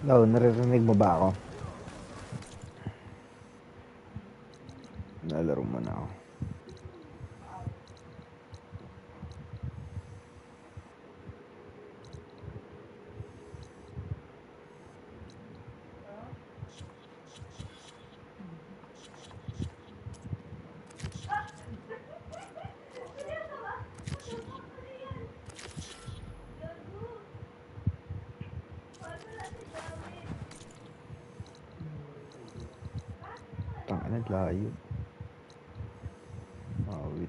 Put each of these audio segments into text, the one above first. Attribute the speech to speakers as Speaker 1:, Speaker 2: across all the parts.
Speaker 1: Daw, naririnig mo ba ako? Nalaro mo na ako. Tangina, layo. Wait.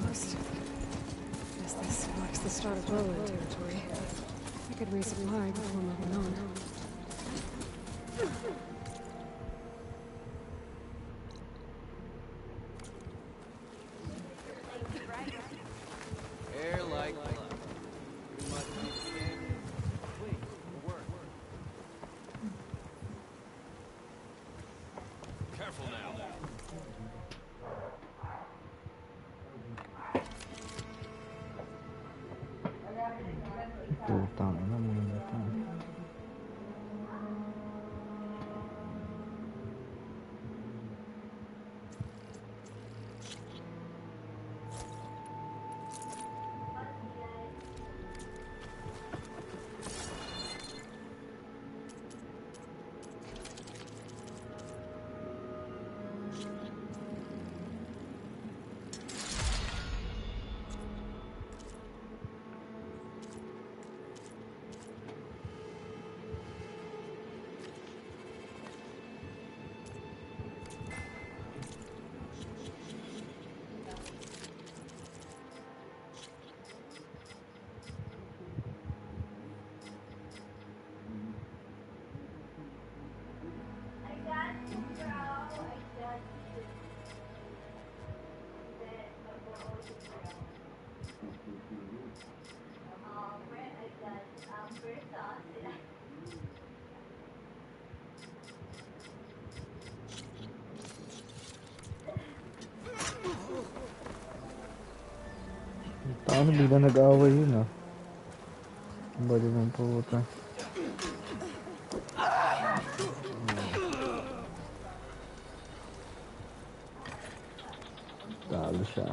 Speaker 2: Guess this marks the start of Lowland territory. I could resupply before moving on.
Speaker 3: Air like love. You must be scared. Wait, work. Careful now.
Speaker 1: Putang ina, muna ito. Paano bigla nag-away yun ah? Ang bali ng puta. Talo siya.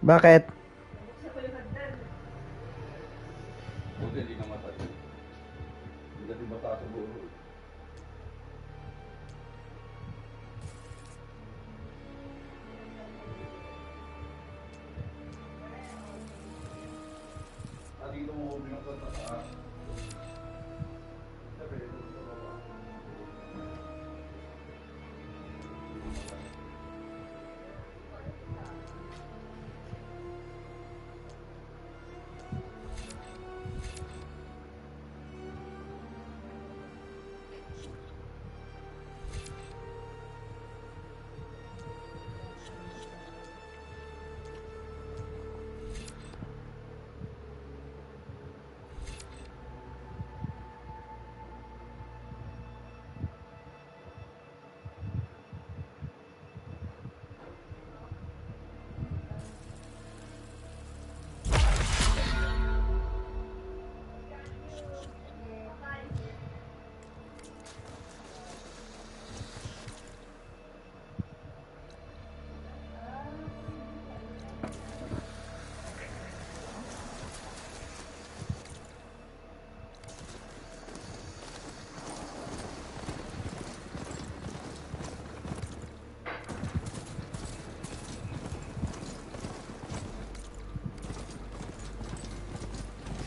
Speaker 1: Bakit?
Speaker 4: Buti hindi namatay. Hindi natin bata sa bulo. Dito mo binagkat sa taas. Sabi, ito sa baba.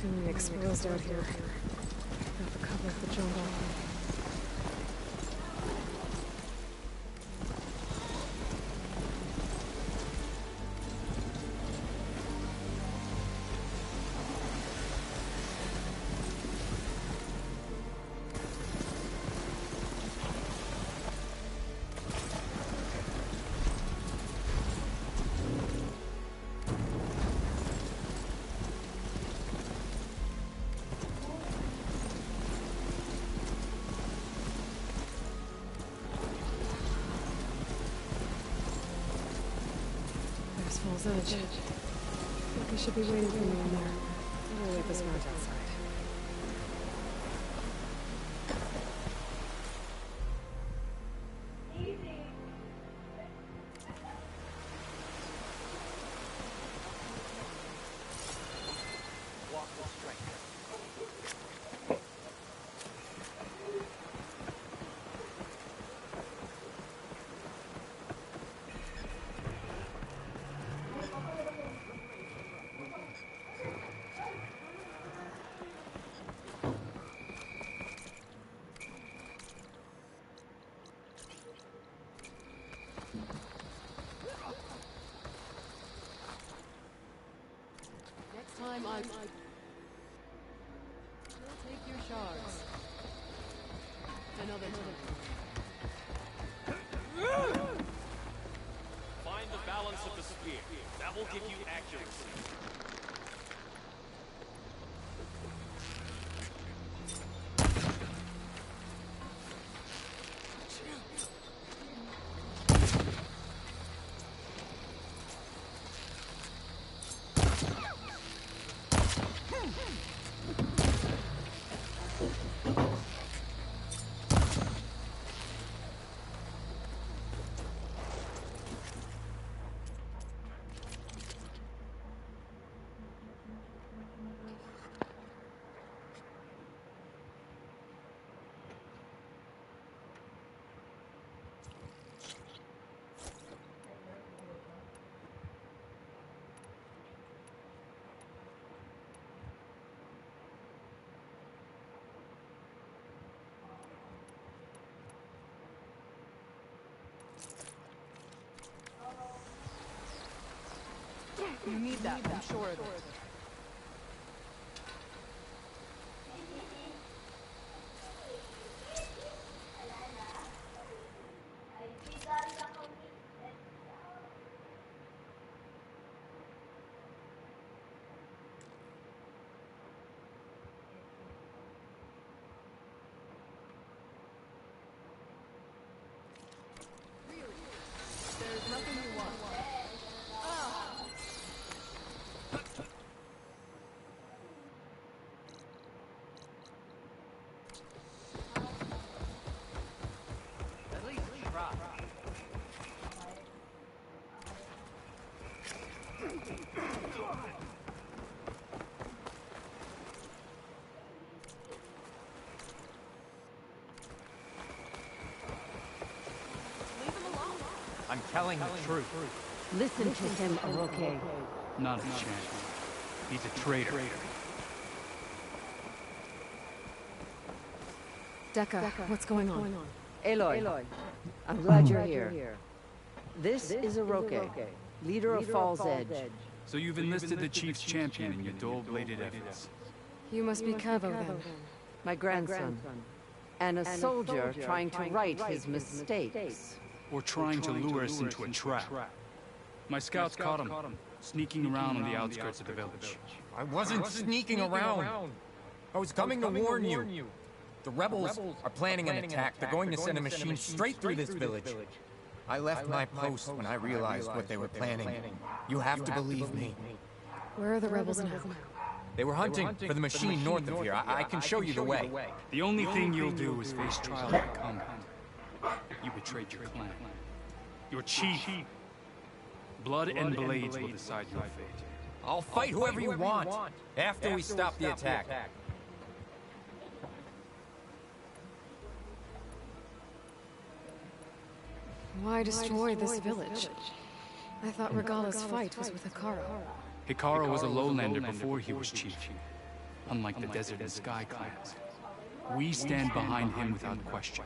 Speaker 2: Feeling exposed out here. Got the cover of the jungle. There's Fool's Edge. I think he should be waiting for me in there. I'll wait this march outside.
Speaker 3: Walk with strength.
Speaker 5: Next time I will take your shards. Another time.
Speaker 6: Find the balance of the spear. That will give you accuracy.
Speaker 5: You need that, I'm sure of it. There's nothing you want.
Speaker 3: At least try.
Speaker 7: I'm telling the truth.
Speaker 5: Listen to him, Oroke.
Speaker 7: Not a chance. He's a traitor.
Speaker 2: Dekka, what's going on?
Speaker 8: Aloy, I'm glad you're here. This is Oroke, leader of Fall's Edge.
Speaker 7: So you've enlisted the chief's champion in your dull-bladed efforts.
Speaker 2: You must be Cavo then.
Speaker 8: My grandson, and a soldier trying to right his mistakes.
Speaker 7: Or trying to lure us into a trap. My scouts caught him, sneaking around on the outskirts of the village.
Speaker 9: I wasn't sneaking around. I was coming to warn you. The rebels are planning an attack. They're going to send a machine straight through this village. I left my post when I realized what they were planning. You have to believe me.
Speaker 2: Where are the rebels now?
Speaker 9: They were hunting for the machine north of here. I can show you the way.
Speaker 7: The only thing you'll do is face trial at the compound. You betrayed your clan. Your chief. Blood and blades will decide your fate.
Speaker 9: I'll fight whoever you want after we stop the attack.
Speaker 2: Why destroy this village? I thought Regalla's fight was with Hekarro.
Speaker 7: Hekarro was a lowlander before he was chief. unlike the Desert and Sky clans. We stand behind him without question.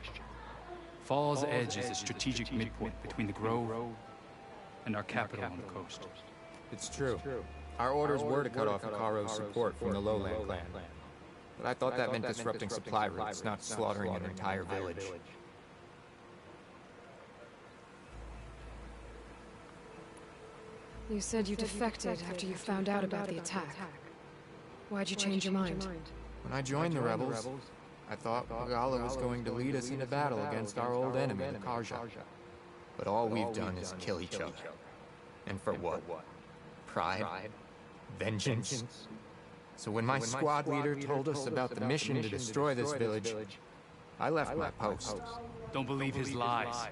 Speaker 7: Falls Edge is a strategic midpoint between the Grove and our capital on the coast.
Speaker 9: It's true. Our orders were to cut off Ikaro's support from the Lowland clan. But I thought that meant disrupting supply routes, not slaughtering an entire village.
Speaker 2: You said you defected after you found out about the attack. Why'd you change your mind?
Speaker 9: When I joined the rebels, I thought Regalla was going to lead us into battle against our old enemy, the Carja. But all we've done is kill each other. And for what? Pride? Vengeance? So when my squad leader told us about the mission to destroy this village, I left my post.
Speaker 7: Don't believe his lies.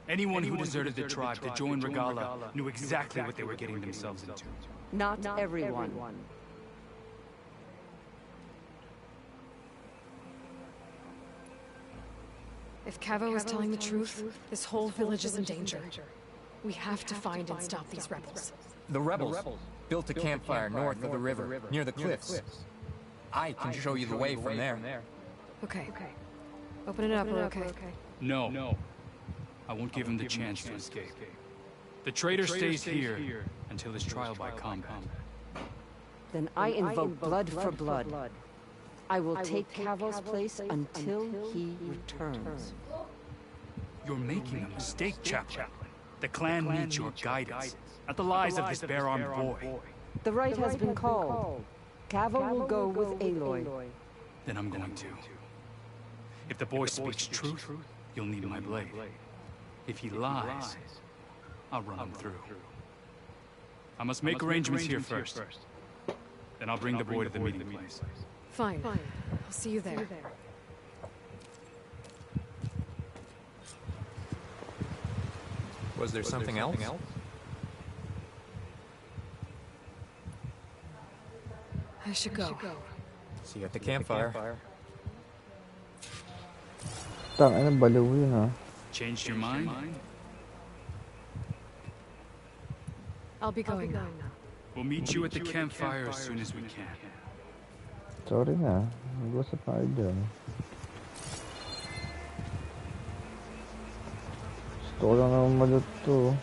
Speaker 7: Anyone who deserted the tribe to join Regalla knew exactly what they were getting themselves into.
Speaker 8: Not everyone.
Speaker 2: If Cavo is telling the truth, this whole village is in danger. We have to find and stop these rebels.
Speaker 9: The rebels built a campfire north of the river, near the cliffs. I can show you the way from there.
Speaker 2: Okay. Open it up, okay?
Speaker 7: No. I won't give him the chance to escape. The traitor stays here until his trial by combat.
Speaker 8: Then I invoke blood for blood. I will take Cavo's place until he returns.
Speaker 7: You're making a mistake, Chaplain. The clan needs your guidance, not the lies of this bare-armed boy.
Speaker 8: The right has been called. Cavo will go with Aloy.
Speaker 7: Then I'm going to. If the boy speaks truth, you'll need my blade. If he lies, I'll run him through. I must make arrangements here first. Then I'll bring the boy to the meeting place.
Speaker 2: Fine. I'll see you there.
Speaker 9: Was there something else?
Speaker 2: I should go.
Speaker 9: See you at the campfire.
Speaker 1: Tangina, baliw yun ah.
Speaker 7: Changed your mind?
Speaker 2: I'll be going now.
Speaker 7: We'll meet you at the campfire as soon as we can.
Speaker 1: Sorry na. Nag-usap na kayo dyan. Gusto ko lang naman maluto.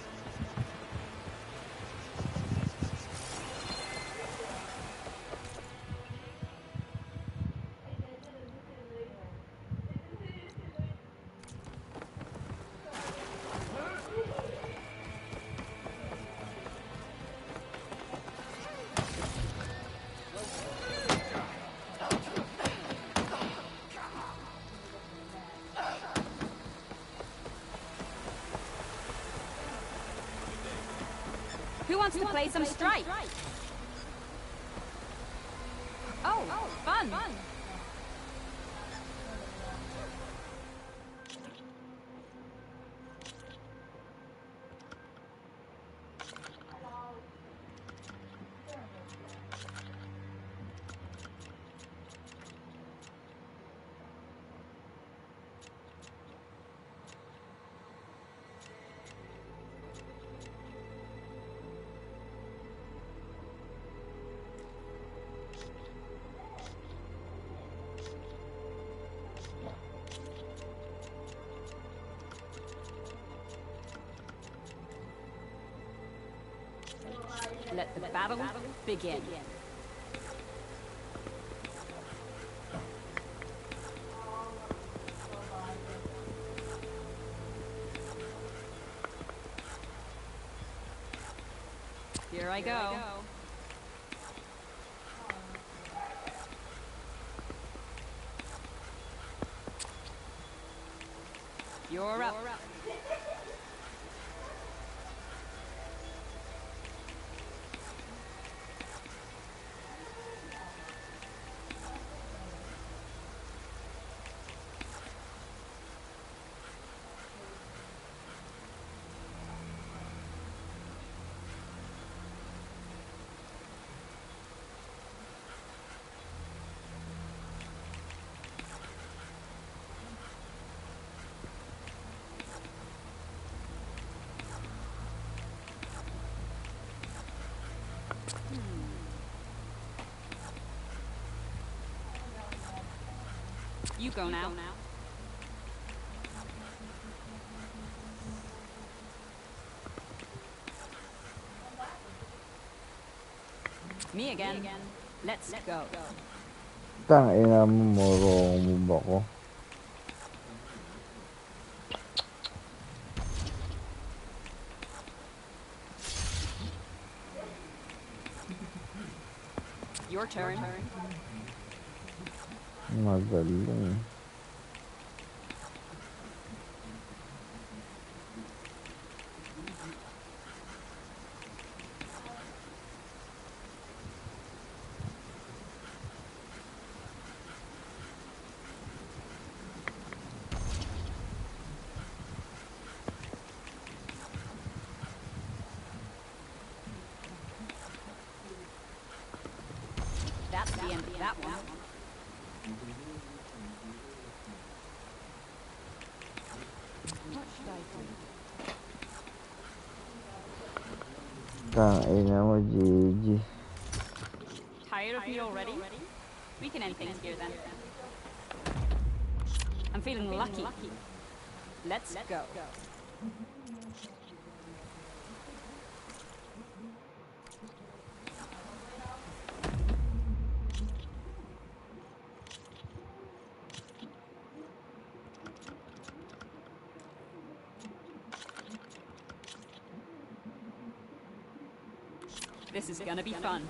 Speaker 5: Who wants to play some Strike? Oh, fun! Let the battle begin. Here I go. You're up. You go now. Me again. Let's go.
Speaker 1: Tangina mo, morong mo ba ko?
Speaker 5: Your turn.
Speaker 1: Magaling.
Speaker 5: That's the end of that one. What should I do?
Speaker 1: Tangina mo, GG.
Speaker 5: Tired of me already? We can end things here then. I'm feeling lucky. Let's go. This is gonna be fun.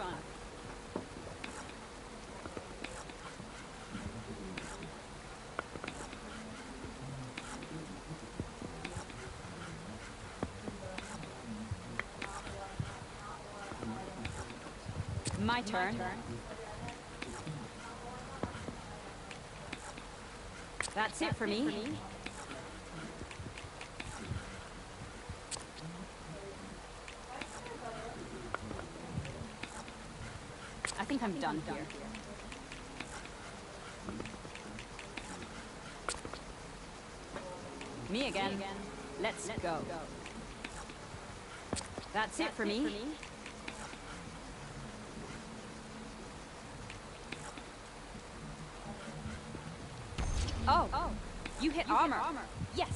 Speaker 5: My turn. That's it for me. I think I'm done here. Me again. Let's go. That's it for me. Oh, you hit armor. Yes.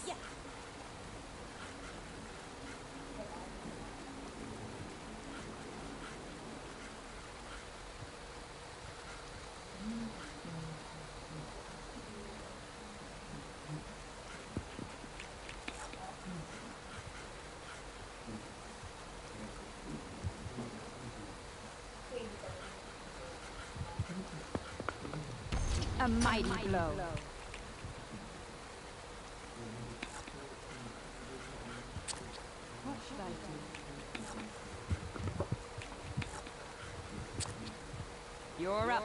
Speaker 5: A mighty blow. What should I do? You're up.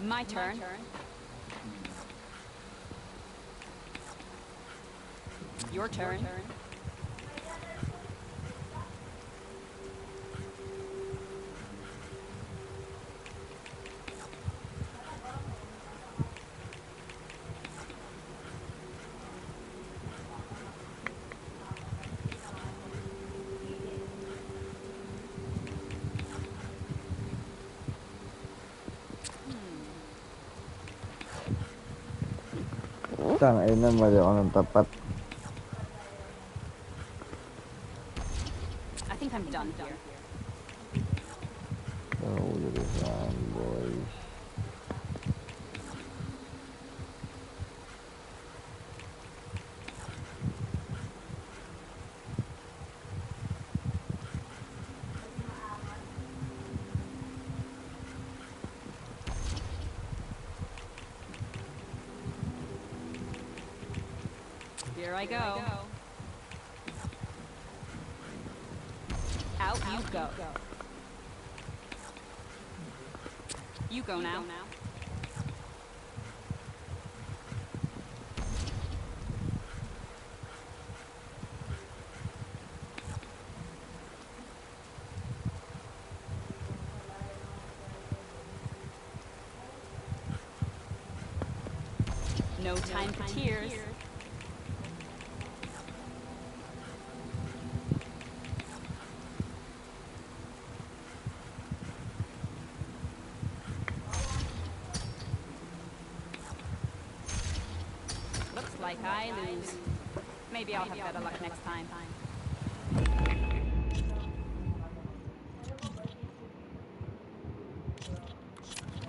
Speaker 5: My turn. Your turn.
Speaker 1: Tangina, mali ako ng tapat.
Speaker 5: I think I'm done here.
Speaker 1: Nahuli ko saan, boys.
Speaker 5: Here I go. Out you go. You go now. No time for tears. Looks like I lose. Maybe I'll have better luck next time.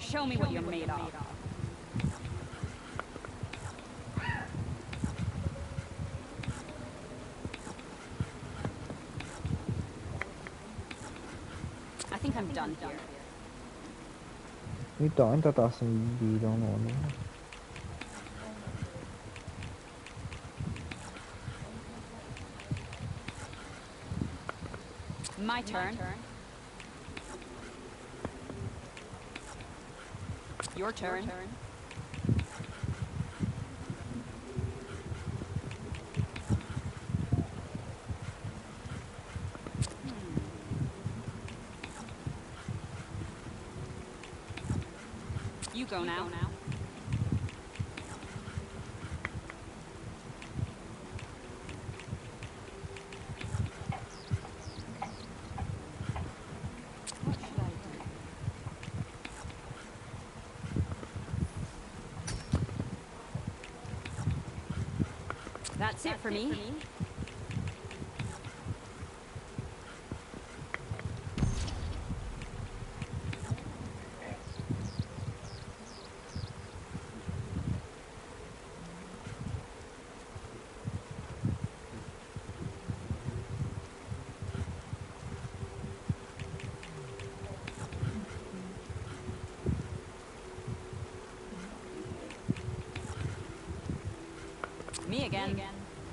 Speaker 5: Show me what you're made of. I think I'm done here.
Speaker 1: Ito, ang tataas ng bilang ng ano.
Speaker 5: My turn. Your turn. You go now. What should I do? That's it for me. Me again.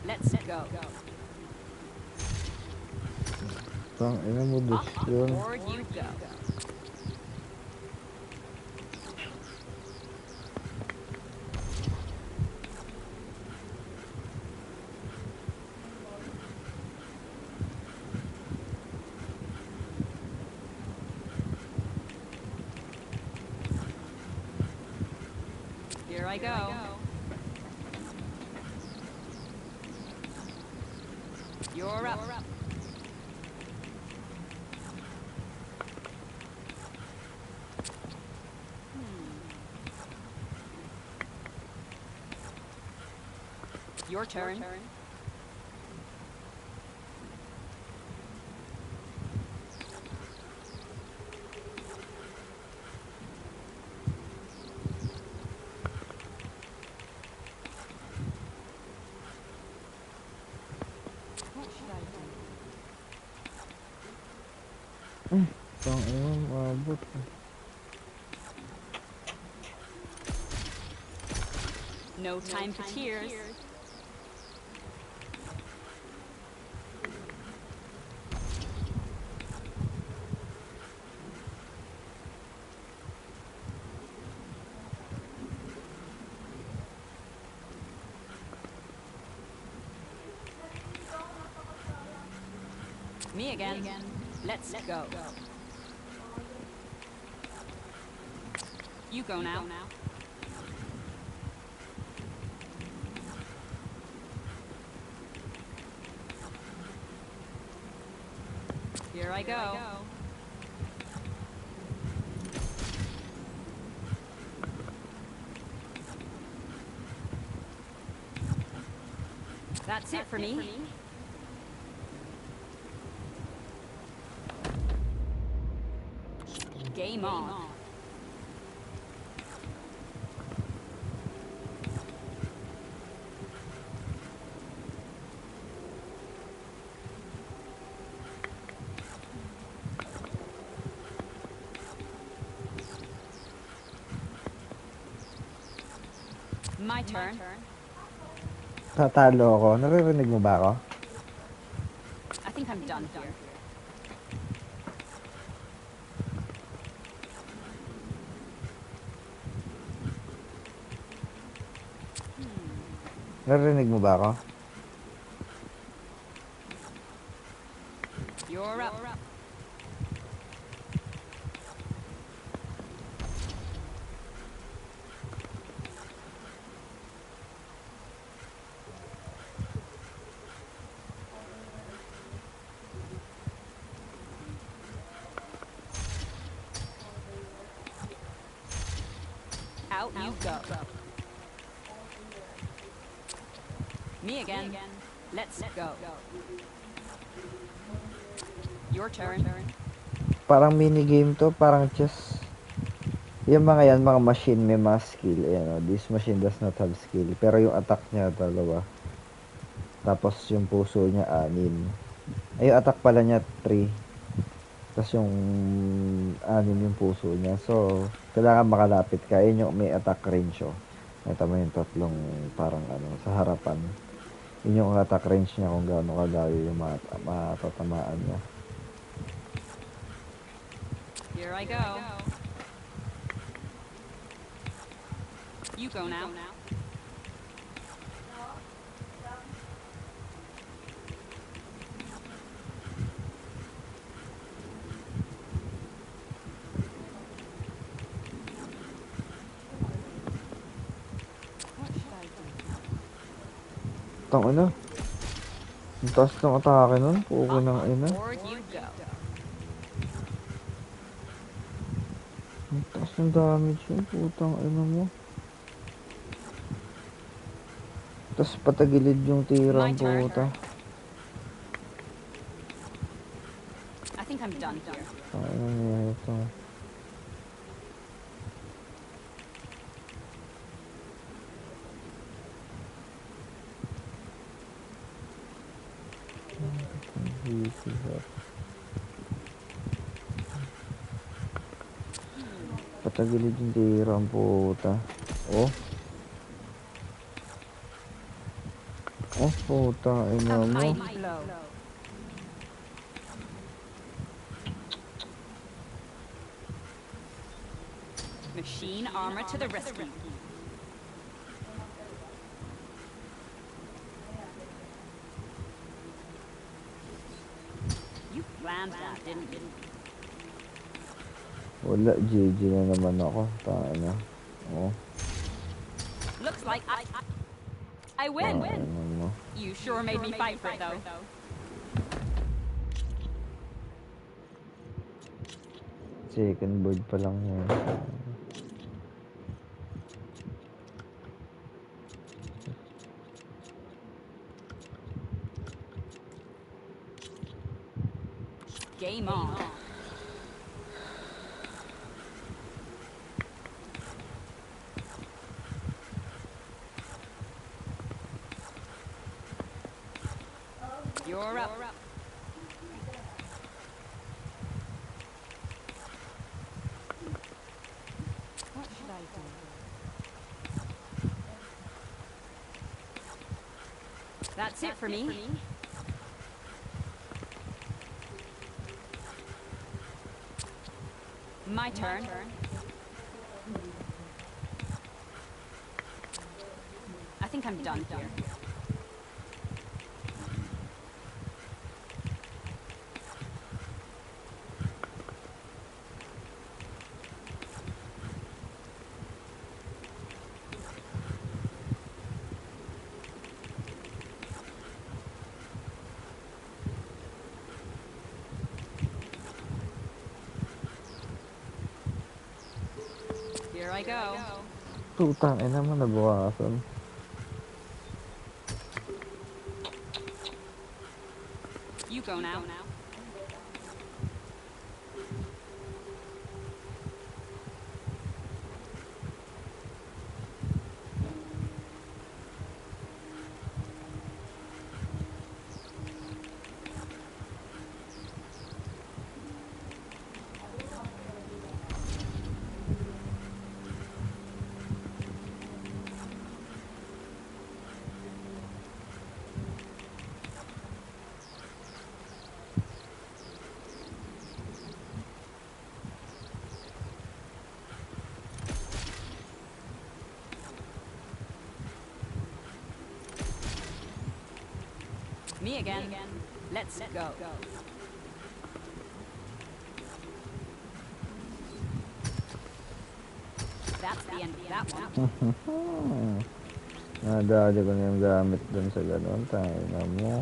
Speaker 5: Let's go.
Speaker 1: Tang ina mo
Speaker 5: Off
Speaker 1: yun.
Speaker 5: board you go. Here I go. You're up. Your turn. What should I do?
Speaker 1: Tang ina, maabot.
Speaker 5: No time for tears. Me again. Let's go. You go now. Here I go. That's it for me. Game on. My turn.
Speaker 1: Tatalo ako. Naririnig mo ba ako?
Speaker 5: I think I'm done here.
Speaker 1: Naririnig mo ba ako?
Speaker 5: You're up. Out you go. Me again. Let's go. Your turn.
Speaker 1: Parang minigame to, parang chess. Yung mga yan, mga machine may mga skill. Ayan, this machine does not have skill. Pero yung attack niya, 2. Tapos yung puso niya, 6. Ay, yung attack pala niya, 3. Tapos yung 6 yung puso niya. So, kailangan makalapit ka. Yun yung may attack range, oh. Ito mo yung 3 parang sa harapan. Yun yung attack range niya kung gaano kalayo yung matatamaan niya.
Speaker 5: Here I go. You go now.
Speaker 1: Tangina. Ang taas ng atake nun. Puko ng ina.
Speaker 5: Forward you go.
Speaker 1: Ang taas ng damage yun. Putang ina mo. Tapos patagilid yung tirang puta.
Speaker 5: I think I'm done here.
Speaker 1: Ano niya ito? Patagilid yung tirang puta. Oh. Oh, puta. Ina
Speaker 5: A
Speaker 1: mo.
Speaker 5: mighty blow. Machine armor to the rescue. You planned that, didn't you?
Speaker 1: Wala, GG na naman ako. Tana. Oh.
Speaker 5: Looks like I win.
Speaker 1: Tana mo.
Speaker 5: You sure made me fight for it, though.
Speaker 1: Second board pa lang yan.
Speaker 5: Game on. You're up.
Speaker 8: What should I do?
Speaker 5: That's it for me. My turn. I think I'm done here. Here I go.
Speaker 1: Putang ina mo, nabawasan.
Speaker 5: You go now. Me again. Let's go. That's the end of that one.
Speaker 1: Nadali ko na yung gamit dun sa ganun. Tangina mo.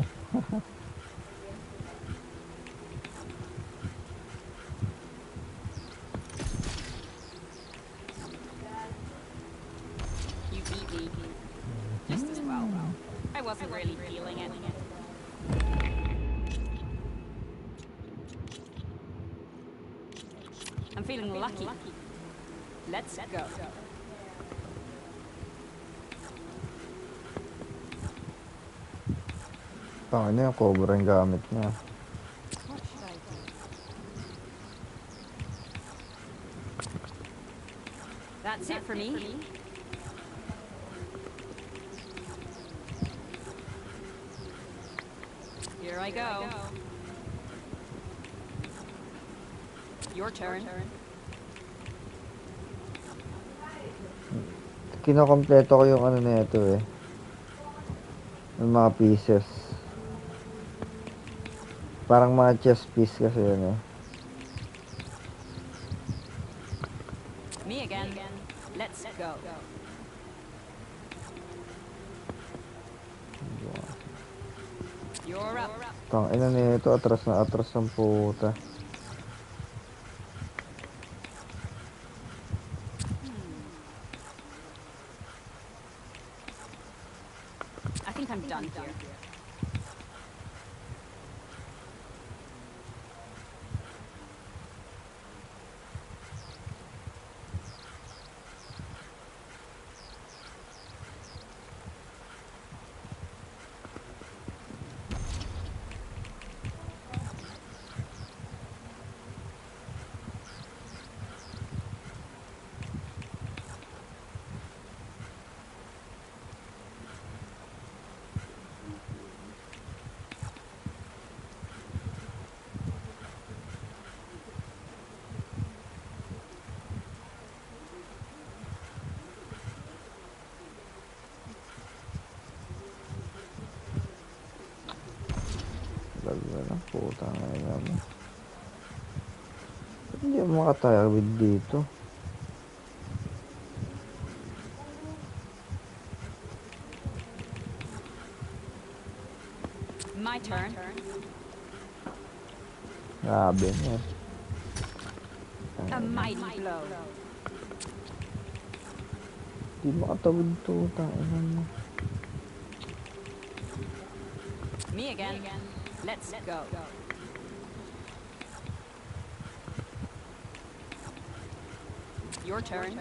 Speaker 5: really feeling it. I'm feeling lucky. Let's go.
Speaker 1: Tangin na yung cobra yung gamit niya.
Speaker 8: What should I do?
Speaker 5: That's it for me. Here I go. Your turn.
Speaker 1: Kinokompleto ko yung ano na ito eh. Yung mga pieces. Parang mga chess piece kasi yun eh.
Speaker 5: Me again. Let's go. You're up.
Speaker 1: Tangina na ito, atras na atras ng puta.
Speaker 5: I think I'm done here.
Speaker 1: Lalo na puta nga mo. Hindi ako makatawid dito.
Speaker 5: My turn.
Speaker 1: Grabe na.
Speaker 5: A mighty blow.
Speaker 1: Di makatawid to. Tangina mo.
Speaker 5: Me again. Let's go. Your turn.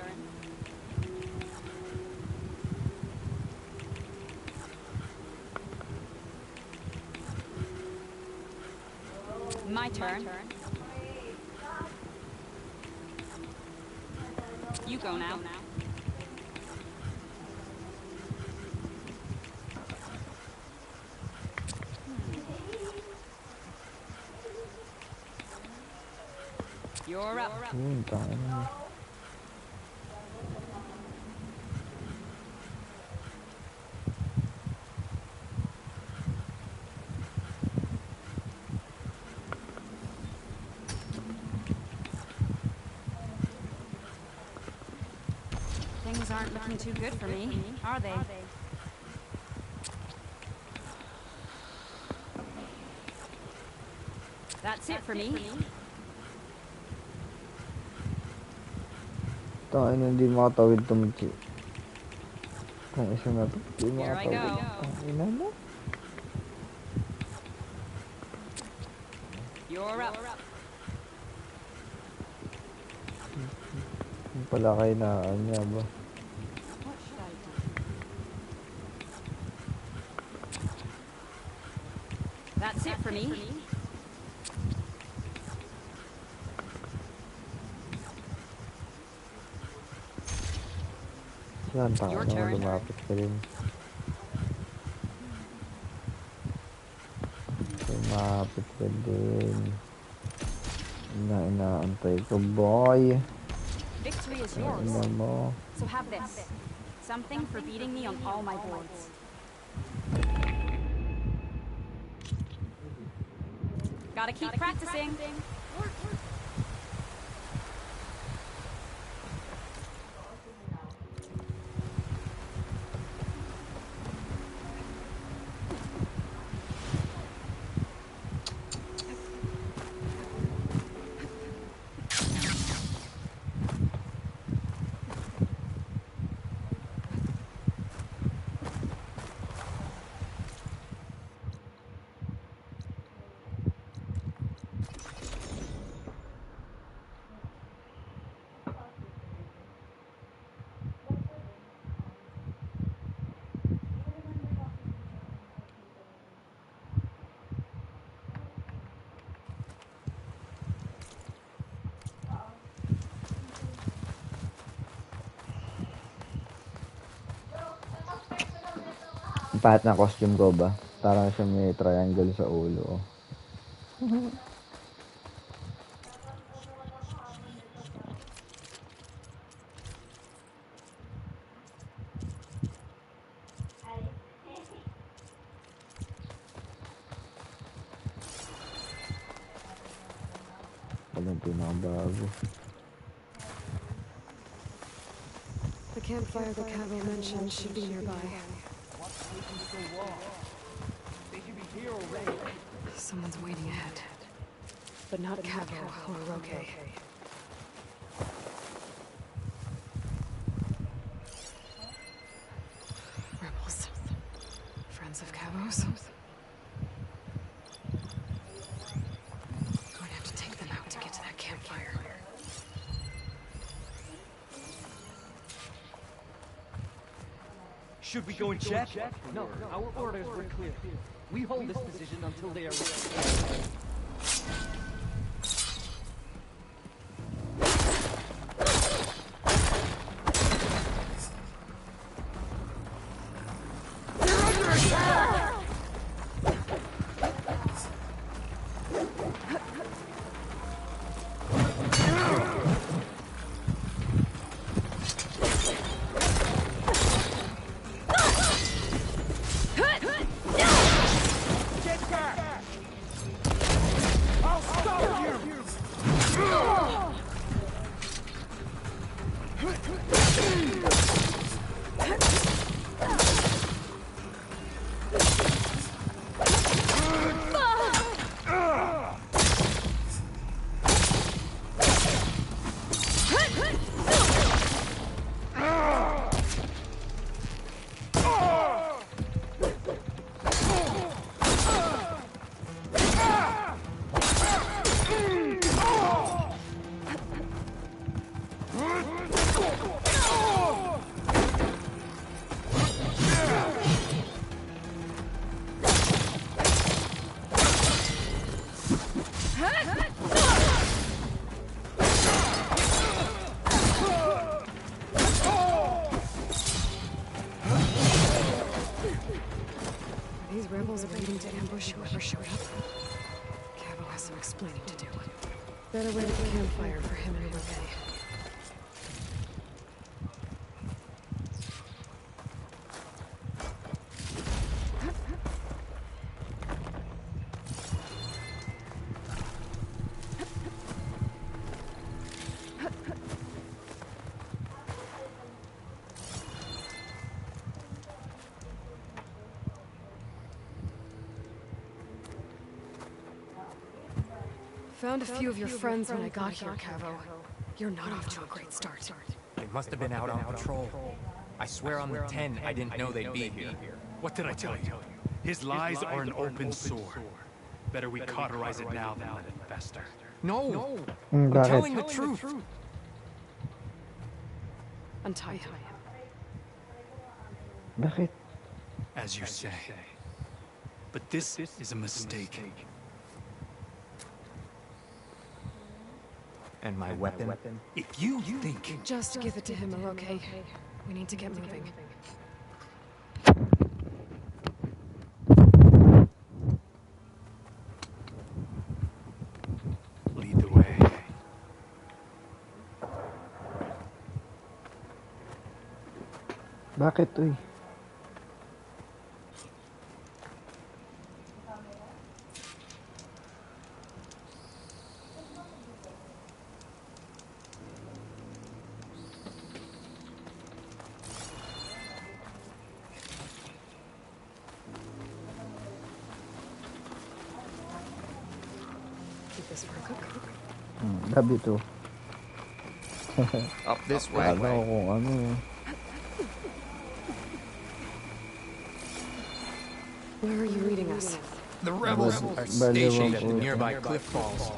Speaker 5: My turn. You go now. You're up.
Speaker 1: Tangina mo.
Speaker 5: Things aren't looking too good for me, are they? That's it for me.
Speaker 1: Tangina, hindi makatawid tong Kung isa na to, hindi
Speaker 5: Here I
Speaker 1: makatawid.
Speaker 5: go.
Speaker 1: Tangina mo.
Speaker 5: You're up.
Speaker 1: Yung pala kayo na niya ba?
Speaker 8: What should I do?
Speaker 5: That's it for me.
Speaker 1: Yan,
Speaker 5: Your
Speaker 1: tangina mo,
Speaker 5: turn.
Speaker 1: lumapit ka rin. Lumapit ka din. Inaantay ko, boy.
Speaker 5: Victory is
Speaker 1: Ina
Speaker 5: yours.
Speaker 1: mo.
Speaker 5: So have this. Something for beating me on all my boards. Gotta keep practicing.
Speaker 1: Ang pahit na costume ko ba? Parang siya may triangle sa ulo. Walang pinakabago.
Speaker 2: The campfire that Cabo mentioned should be nearby. Someone's waiting ahead. But not Cabo or Roque. Rebels. Friends of Cabo's. Going to have to take them out to get to that campfire.
Speaker 3: Should we go and check? No, our orders were clear. We hold this position until they are ready.
Speaker 2: These rebels are waiting to ambush whoever showed up. Cabo has some explaining to do. Better wait at the campfire for him and Roque. Found a few of your friends when I got here, Cavo. You're not off to a great start.
Speaker 9: They must have been out on patrol. I swear on the 10, I didn't know they'd be here.
Speaker 7: What did I tell you? His lies are an open sore. Better we cauterize it now than let it fester.
Speaker 9: No! I'm
Speaker 1: Bakit?
Speaker 9: telling the truth.
Speaker 2: Untie him.
Speaker 1: Bakit?
Speaker 7: As you say. But this is a mistake.
Speaker 9: And my weapon?
Speaker 7: If you think...
Speaker 2: Just give it to him, Roque. We need to get moving.
Speaker 7: Lead the way.
Speaker 1: Bakit, uy?
Speaker 2: Keep this for a cook.
Speaker 1: Gabi to.
Speaker 9: Up this way.
Speaker 1: Ano kung ano.
Speaker 2: Where are you leading us?
Speaker 9: The rebels are stationed at the nearby cliff falls.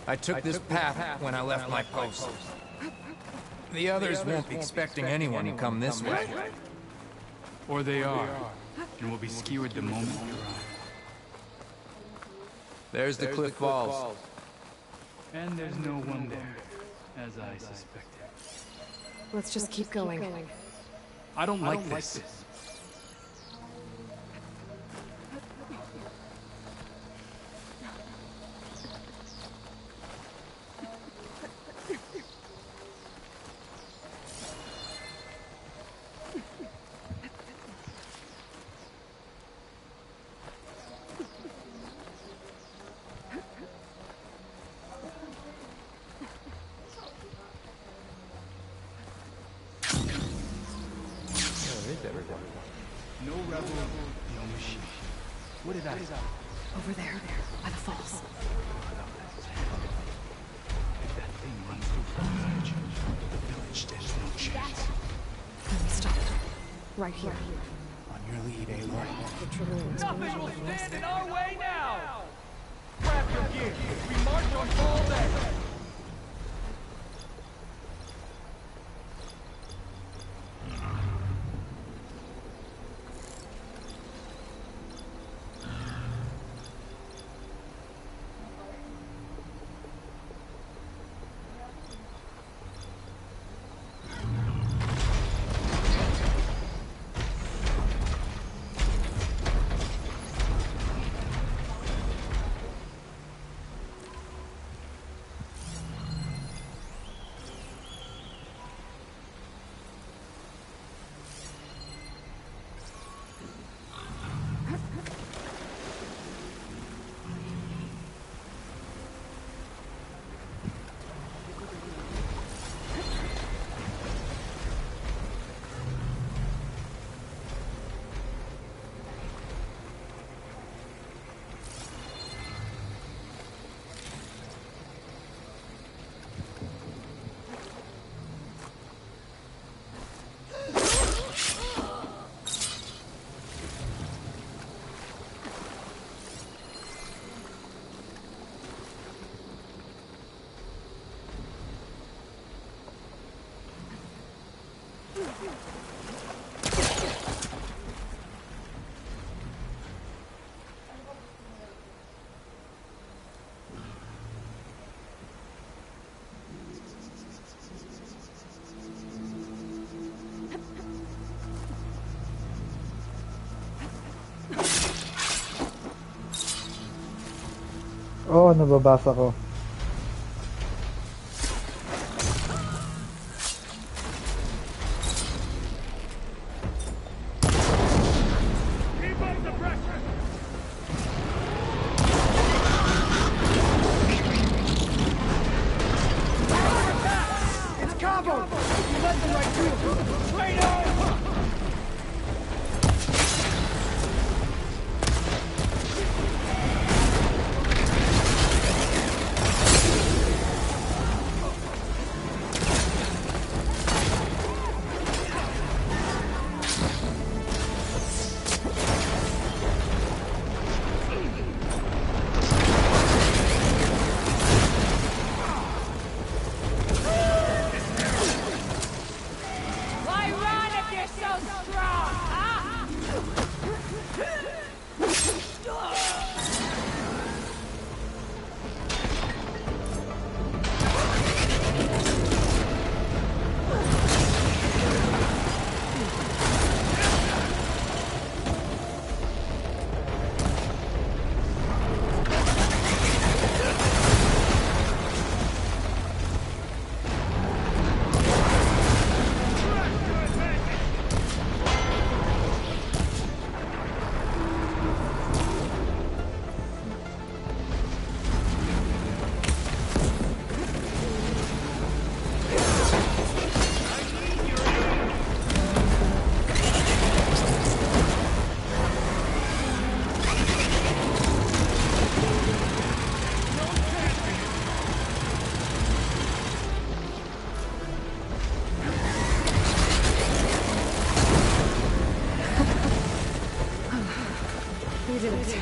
Speaker 9: I took this path when I left my post. The others won't be expecting anyone to come this way.
Speaker 7: Or they are. And will be skewered the moment we arrive.
Speaker 9: There's the cliff falls.
Speaker 7: And there's no one there, as I suspected.
Speaker 2: Let's just keep going.
Speaker 7: I don't like this.
Speaker 3: What did I say?
Speaker 2: Over there, by the falls.
Speaker 7: If that thing runs through the village, there's no chance.
Speaker 2: Then we stop. Right here.
Speaker 7: On your lead, Aloy.
Speaker 2: The Trelawney's
Speaker 3: Nothing will stand in our way now! Grab your gear. We march on Fall Bay.
Speaker 1: Oo, nababasa ko.
Speaker 6: Keep up the pressure!
Speaker 3: It's Cabo! You led them right through! Straight on!
Speaker 5: Why run if you're so strong, huh?
Speaker 2: We did it.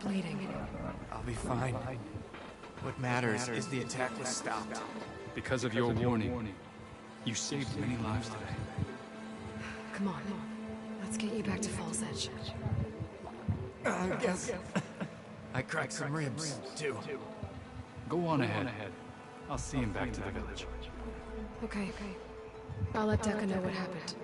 Speaker 2: bleeding.
Speaker 9: I'll be fine. What matters is the attack was stopped.
Speaker 7: Because of your warning, you saved many lives today.
Speaker 2: Come on. Let's get you back to Falls Edge.
Speaker 9: I guess I cracked some ribs, too.
Speaker 7: Go on ahead. I'll see him back to the village.
Speaker 2: Okay. I'll let Decca know what happened.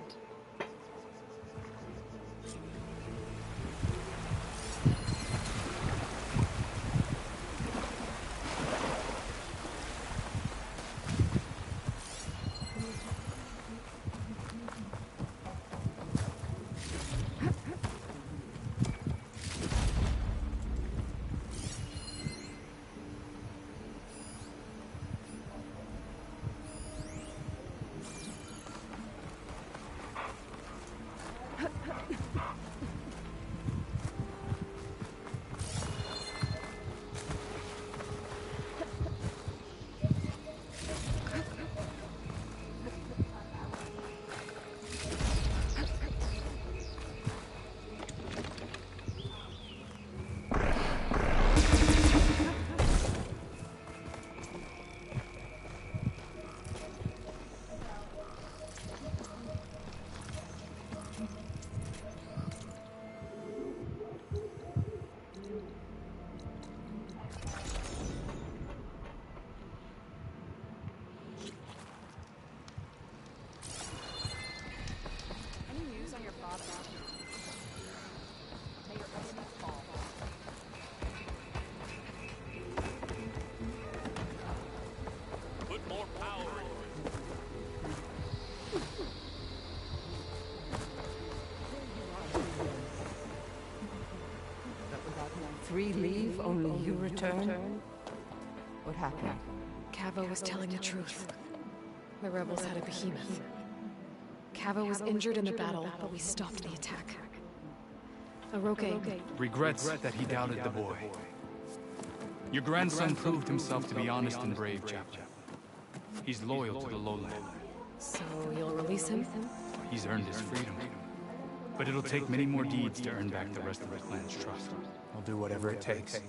Speaker 5: Any news on your father? May your enemies fall.
Speaker 6: Put more power into it.
Speaker 8: Three leave, only you return? What happened?
Speaker 2: Cavo was telling the truth. The rebels had a behemoth. Cavo was injured in the battle, but we stopped the attack. Aroke,
Speaker 7: Regrets that he doubted the boy. Your grandson proved himself to be honest and brave, Chaplain. He's loyal to the lowland.
Speaker 2: so you'll release him?
Speaker 7: He's earned his freedom. But it'll take many more deeds to earn back the rest of the clan's trust.
Speaker 9: I'll do whatever it takes.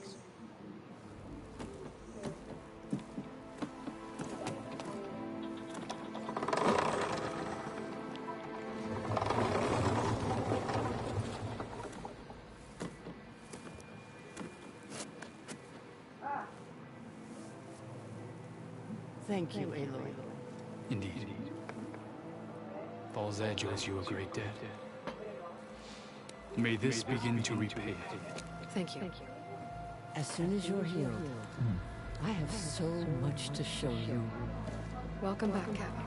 Speaker 8: Thank you, Aloy.
Speaker 7: Indeed. Falls Edge owes you a great debt. May this begin to repay it.
Speaker 2: Thank you.
Speaker 8: As soon as you're healed, I have so much to show you.
Speaker 2: Welcome back, Cavo.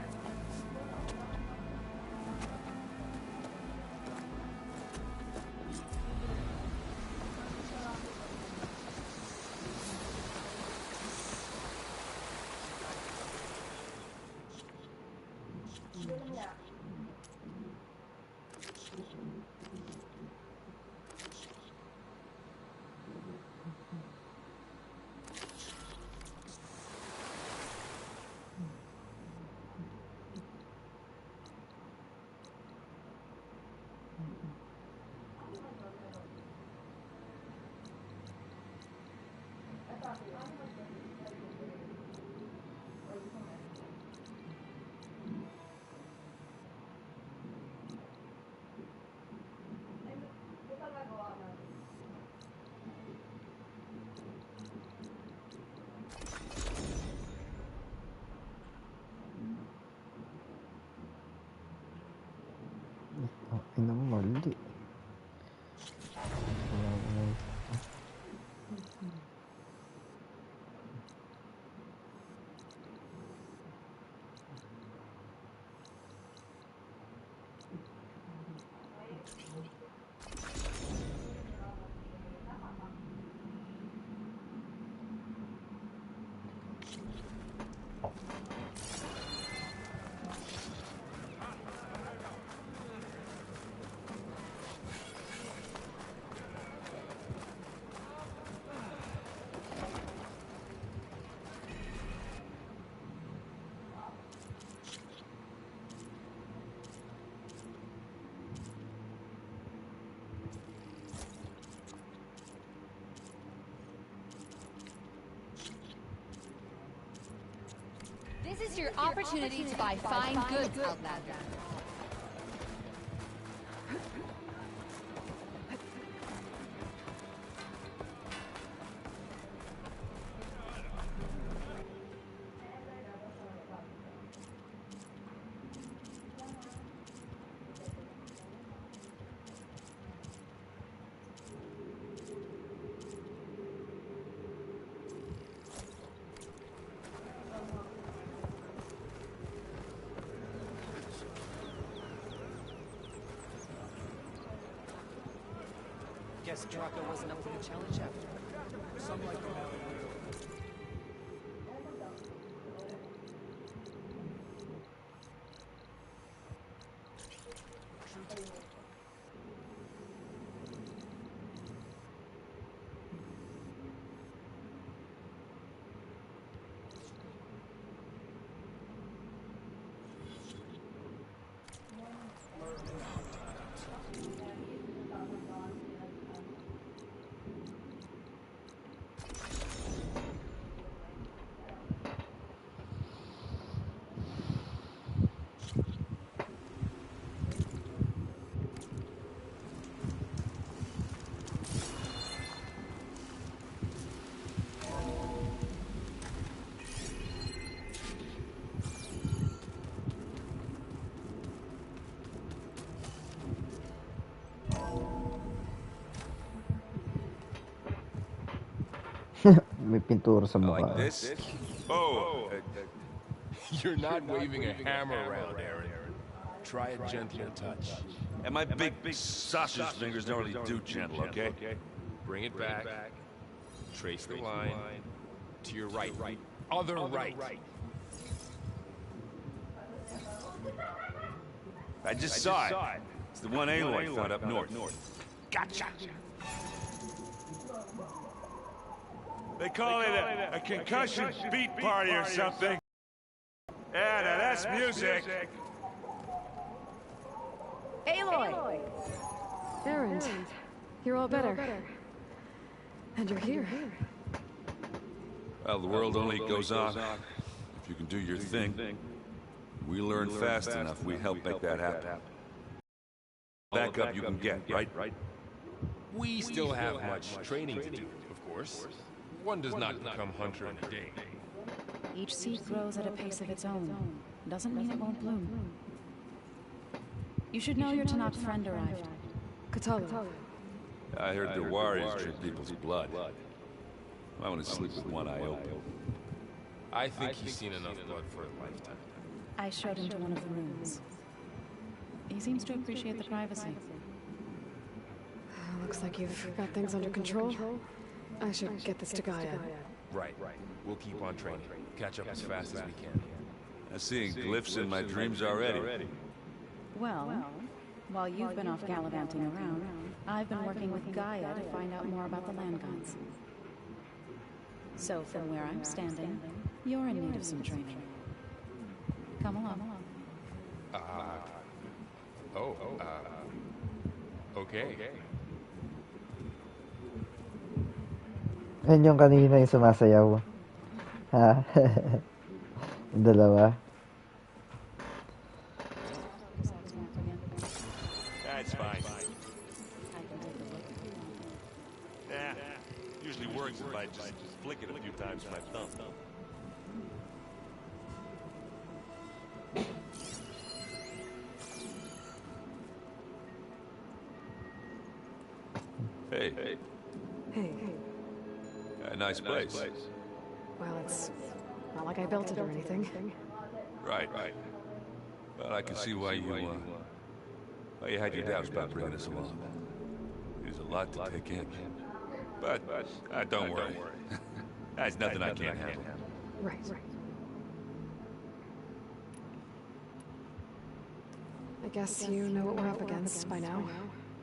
Speaker 1: Ina mo, mali.
Speaker 10: This is your opportunity to buy fine goods, Outlander.
Speaker 3: Guess Draco wasn't up for the challenge after. Some like him.
Speaker 1: May pintura sa mukha.
Speaker 6: Like this? Oh,
Speaker 11: You're not waving a hammer around, Aaron. Try a gentler touch.
Speaker 6: and my big sausage fingers don't really do gentle, okay?
Speaker 11: Bring it back. Trace the line. To your right. Other right.
Speaker 6: I just saw it. It's the one Aloy found up north. Gotcha! They call it a concussion beat party or something. Yeah, now that's music.
Speaker 2: Aloy! Erend, you're all better. And you're here.
Speaker 6: Well, the world only goes on if you can do your thing. We learn fast enough, we help make that happen. Back up you can get, right?
Speaker 11: We still have much training to do, of course. One does not become hunter in a day.
Speaker 5: Each seed grows at a pace of its own. Doesn't mean it won't bloom. You should know your Tanakh friend arrived.
Speaker 2: Katala.
Speaker 6: I heard the warriors drink people's blood. I want to sleep with one eye open.
Speaker 11: I think he's seen enough blood for a lifetime.
Speaker 5: I showed him to one of the rooms. He seems to appreciate the privacy.
Speaker 2: Looks like you've got things under control. I should get this to Gaia.
Speaker 11: Right. We'll keep on training. Catch up as fast as we can.
Speaker 6: I'm seeing glyphs in my dreams already.
Speaker 5: Well, while you've been off gallivanting around, I've been working with Gaia to find out more about the land gods. So from where I'm standing, you're in need of some training. Come along.
Speaker 11: Okay.
Speaker 1: Yan yung kanina yung sumasayaw. Ha? Yung dalawa.
Speaker 6: That's fine. Yeah, usually works if I just flick it a few times with my thumb. Hey. A nice place.
Speaker 2: Well, it's not like I built it or anything.
Speaker 6: Right. Well, I can see why you had your doubts about bringing us along. There's a lot to take in. But don't worry. That's nothing I can't handle.
Speaker 2: Right. I guess you know what we're up against by now.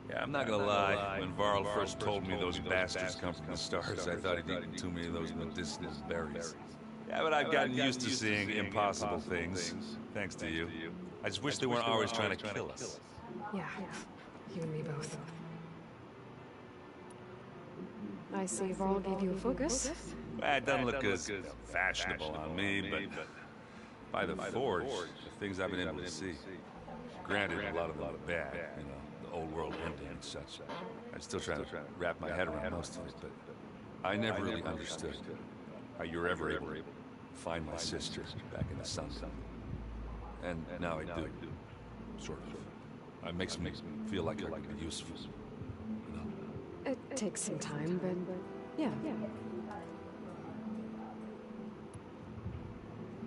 Speaker 6: Yeah, I'm not gonna lie. When Varl first told me those bastards come from the stars, I thought he'd eaten too many of those medicinal berries. Yeah, but I've gotten used to seeing impossible things, thanks to you. I just wish they weren't always trying to kill us.
Speaker 2: Yeah, you and me both. I see Varl gave you a focus.
Speaker 6: Well, it doesn't look as fashionable on me, but By the Forge, the things I've been able to see. Granted, a lot of them are bad, you know, the old world ending and such. I'm still trying to wrap my head around most of it, but I never really understood how you're ever able to find my sister back in the sun. And now I do. Sort of. It makes me feel like I can be useful. You know?
Speaker 2: It takes some time, but yeah.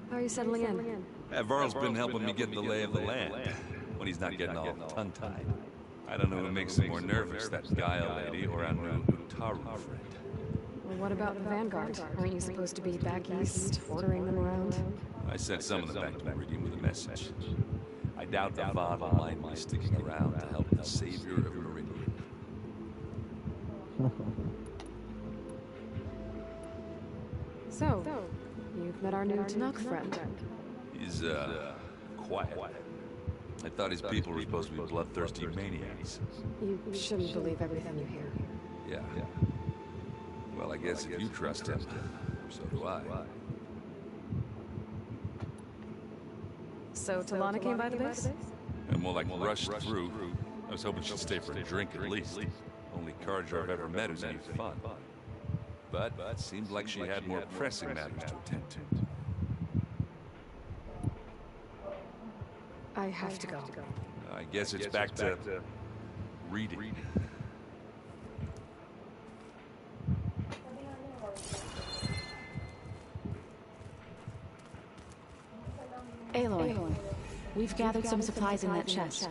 Speaker 2: How are you settling in?
Speaker 6: Varl's been helping me get the lay of the land when he's not getting all tongue-tied. I don't know who makes him more nervous, that Gaia lady or our new Utaru friend.
Speaker 2: Well, what about the Vanguard? Aren't you supposed to be back east, ordering them around?
Speaker 6: I sent some of them back to Meridian with a message. I doubt the Vaughn will mind me sticking around to help the savior of Meridian.
Speaker 2: So, you've met our new Tanakh friend.
Speaker 6: He's, quiet. I thought his people were supposed to be bloodthirsty maniacs.
Speaker 2: You shouldn't believe everything you hear.
Speaker 6: Yeah. Well, I guess if you trust him, so do I.
Speaker 2: So Talana came by the base?
Speaker 6: And more like rushed through. I was hoping she'd stay for a drink at least. Only Carja I've ever met who's any fun. But it seemed like she had more pressing matters to attend to.
Speaker 2: I have to go.
Speaker 6: I guess it's back to reading.
Speaker 5: Aloy, we've gathered some supplies in that chest.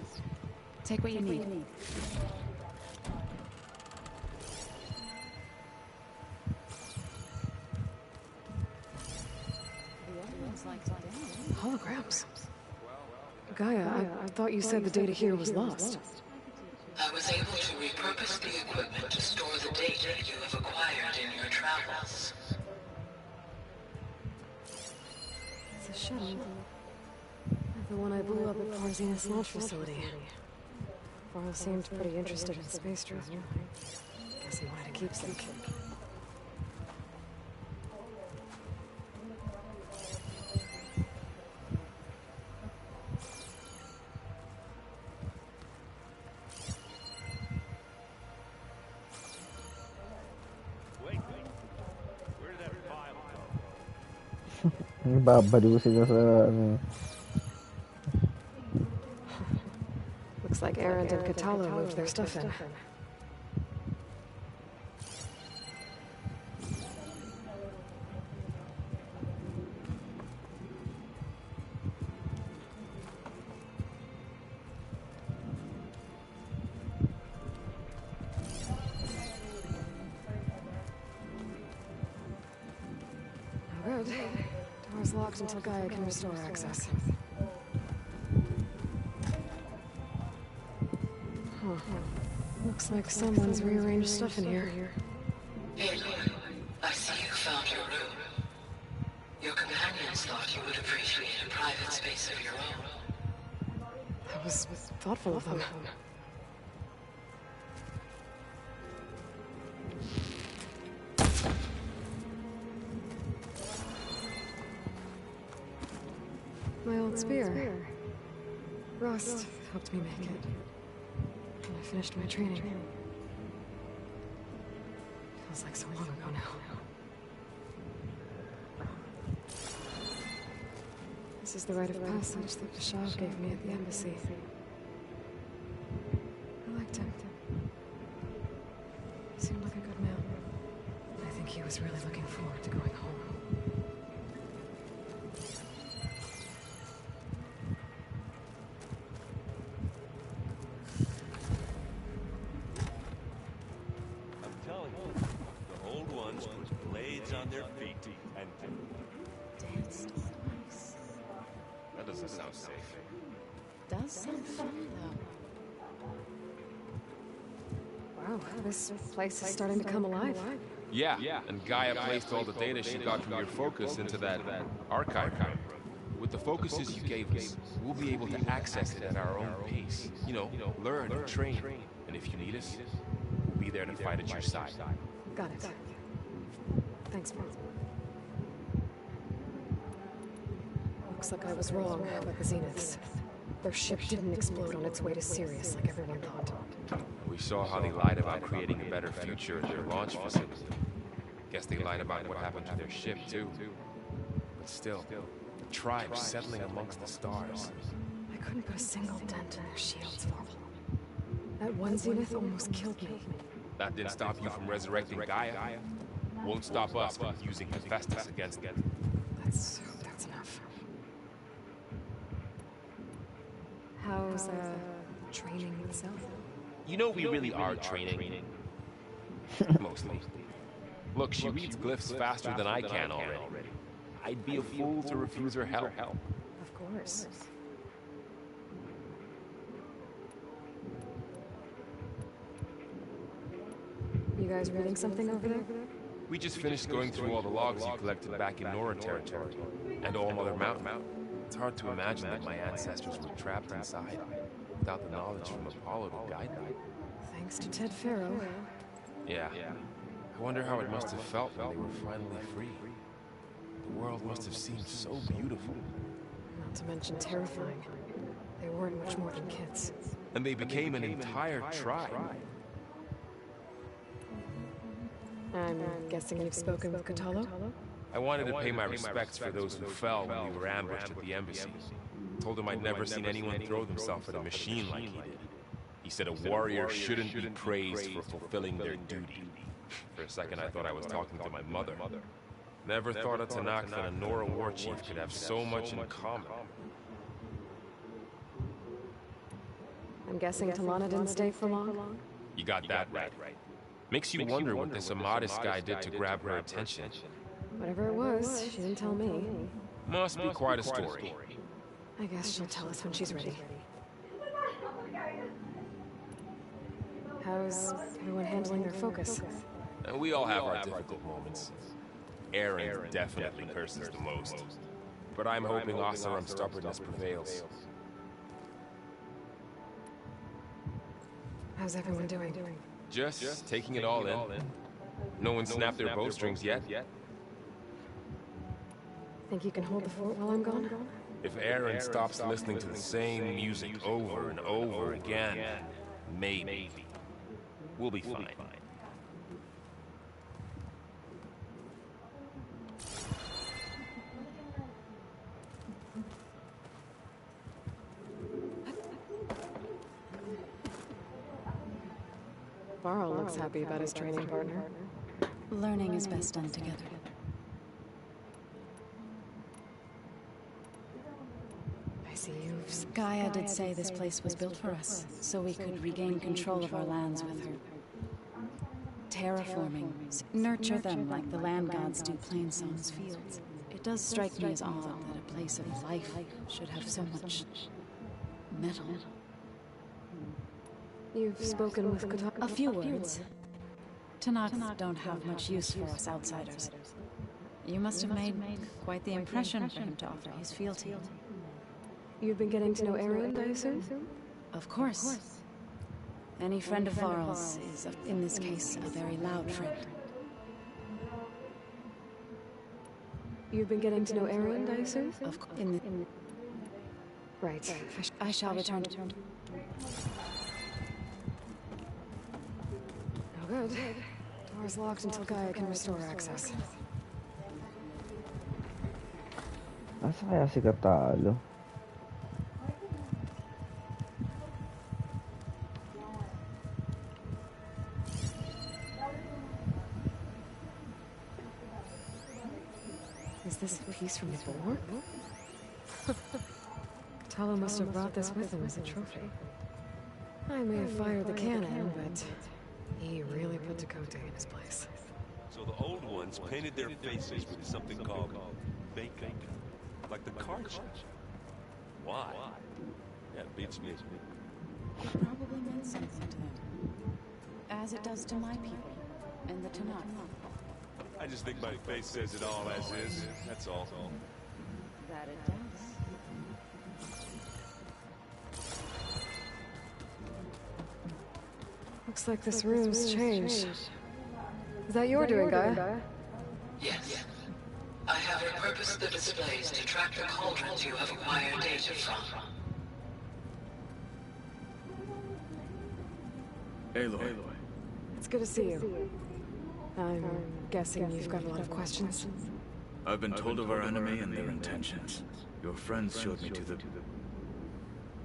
Speaker 5: Take what you need.
Speaker 2: Holograms. Gaia, I thought you said the data here was lost.
Speaker 12: I was able to repurpose the equipment to store the data you have acquired in your travels.
Speaker 2: It's a shuttle. Like the one I blew up at Parzena's launch facility. Varl seemed pretty interested in space travel. Guess he wanted to keep some.
Speaker 1: Babado sila sa ano.
Speaker 2: Looks like Erend and Katalo moved their stuff in. Oh, good. Door's locked until Gaia can restore access. Huh. Looks like someone's rearranged stuff in here.
Speaker 12: Aloy, I see you found your room. Your companions thought you would appreciate a private space of your own.
Speaker 2: That was thoughtful of them. My old spear. Rust helped me make it. When I finished my training. Feels like so long ago now. This is the rite of passage that Bashar gave me at the embassy. I liked him. He seemed like a good man. I think he was really looking forward to going home.
Speaker 5: Does sound fun, though.
Speaker 2: Wow, this place is starting to come alive.
Speaker 11: Yeah, and Gaia placed all the data she got from your focus into that archive. With the focuses you gave us, we'll be able to access it at our own pace. You know, learn and train. And if you need us, we'll be there to fight at your side.
Speaker 2: Got it. Thanks, Mom. Looks like I was wrong about the Zeniths. Their ship didn't explode on its way to Sirius like everyone thought.
Speaker 11: We saw how they lied about creating a better future at their launch facility. Guess they lied about what happened to their ship, too. But still, the tribe settling amongst the stars.
Speaker 2: I couldn't put a single dent in their shields, Varl. That one Zenith almost killed me.
Speaker 11: That didn't stop you from resurrecting Gaia. Won't stop us from using Hephaestus against them.
Speaker 2: That's enough. How's, training itself?
Speaker 11: You know we really are training. Mostly. Look, she reads glyphs faster than I can already. I'd be a fool to refuse her help.
Speaker 2: Of course. You guys reading something over there?
Speaker 11: We just finished going through all the logs you collected back in Nora territory, and All Mother Mountain. It's hard to imagine that my ancestors were trapped inside, without the knowledge from Apollo to guide them.
Speaker 2: Thanks to Ted Faro.
Speaker 11: Yeah. I wonder how it must have felt when they were finally free. The world must have seemed so beautiful.
Speaker 2: Not to mention terrifying. They weren't much more than kids.
Speaker 11: And they became an entire tribe.
Speaker 2: I'm guessing you've spoken with Kotallo?
Speaker 11: I wanted to pay my respects for those who fell when we were ambushed at the embassy. Told him I'd never seen anyone throw themselves at a machine like he did. He said a warrior shouldn't be praised for fulfilling their duty. For a second I thought I was talking to my mother. Never thought a Tanakh and a Nora war chief could have so much in common.
Speaker 2: I'm guessing Talana didn't stay for long?
Speaker 11: You got that right. Makes you wonder what this Amadis guy did to grab her attention.
Speaker 2: Whatever it was, she didn't tell me.
Speaker 11: Must be quite a story.
Speaker 2: I guess she'll tell us when she's ready. How's everyone handling their focus?
Speaker 11: And we all have our difficult moments. Aaron definitely curses the most. But I'm hoping Oseram's stubbornness prevails.
Speaker 2: How's everyone doing?
Speaker 11: Just taking it all in. No one snapped their bowstrings yet.
Speaker 2: Think you can hold the fort while I'm gone?
Speaker 11: If Aaron stops listening to the same music over and over again, maybe. We'll be fine.
Speaker 2: Varl looks happy about his training partner.
Speaker 5: Learning is best done together.
Speaker 2: I see you've...
Speaker 5: Gaia did say this place was built for us, so we could regain control of our lands with her. Terraforming, nurture them like the land gods do Plainsong's fields. It does strike me as odd that a place of life should have so much metal.
Speaker 2: You've spoken with Kotallo?
Speaker 5: A few words. Tanakh don't have much use for us outsiders. You must have made quite the impression for him to offer his fealty.
Speaker 2: You've been getting to know Aaron, I assume?
Speaker 5: Of course. Any friend of Varl's is, in this case, a very loud friend.
Speaker 2: You've been getting to know Aaron, I assume?
Speaker 5: Of course.
Speaker 2: Right.
Speaker 5: I shall return to...
Speaker 2: Oh, good. Door's locked until Gaia can restore access.
Speaker 1: Asa kaya si Kotallo?
Speaker 2: Is this a piece from the board? Kotallo must have brought this with him as a trophy. I may have fired the cannon, but he really put Dakota in his place.
Speaker 13: So the old ones painted their faces with something called bacon, like the card show. Why? That beats me.
Speaker 5: Probably meant something to them. As it does to my people, and the Tanakh.
Speaker 13: I just think my face says it all as is, that's all.
Speaker 5: That it does.
Speaker 2: Looks like this room's changed. Is that your doing, Gaia?
Speaker 12: Yes. I have repurposed the displays to track the cauldrons you have acquired data from.
Speaker 14: Aloy.
Speaker 2: It's good to see you. I'm guessing you've got a lot of questions.
Speaker 14: I've been told of our enemy and their intentions. Your friends showed me to the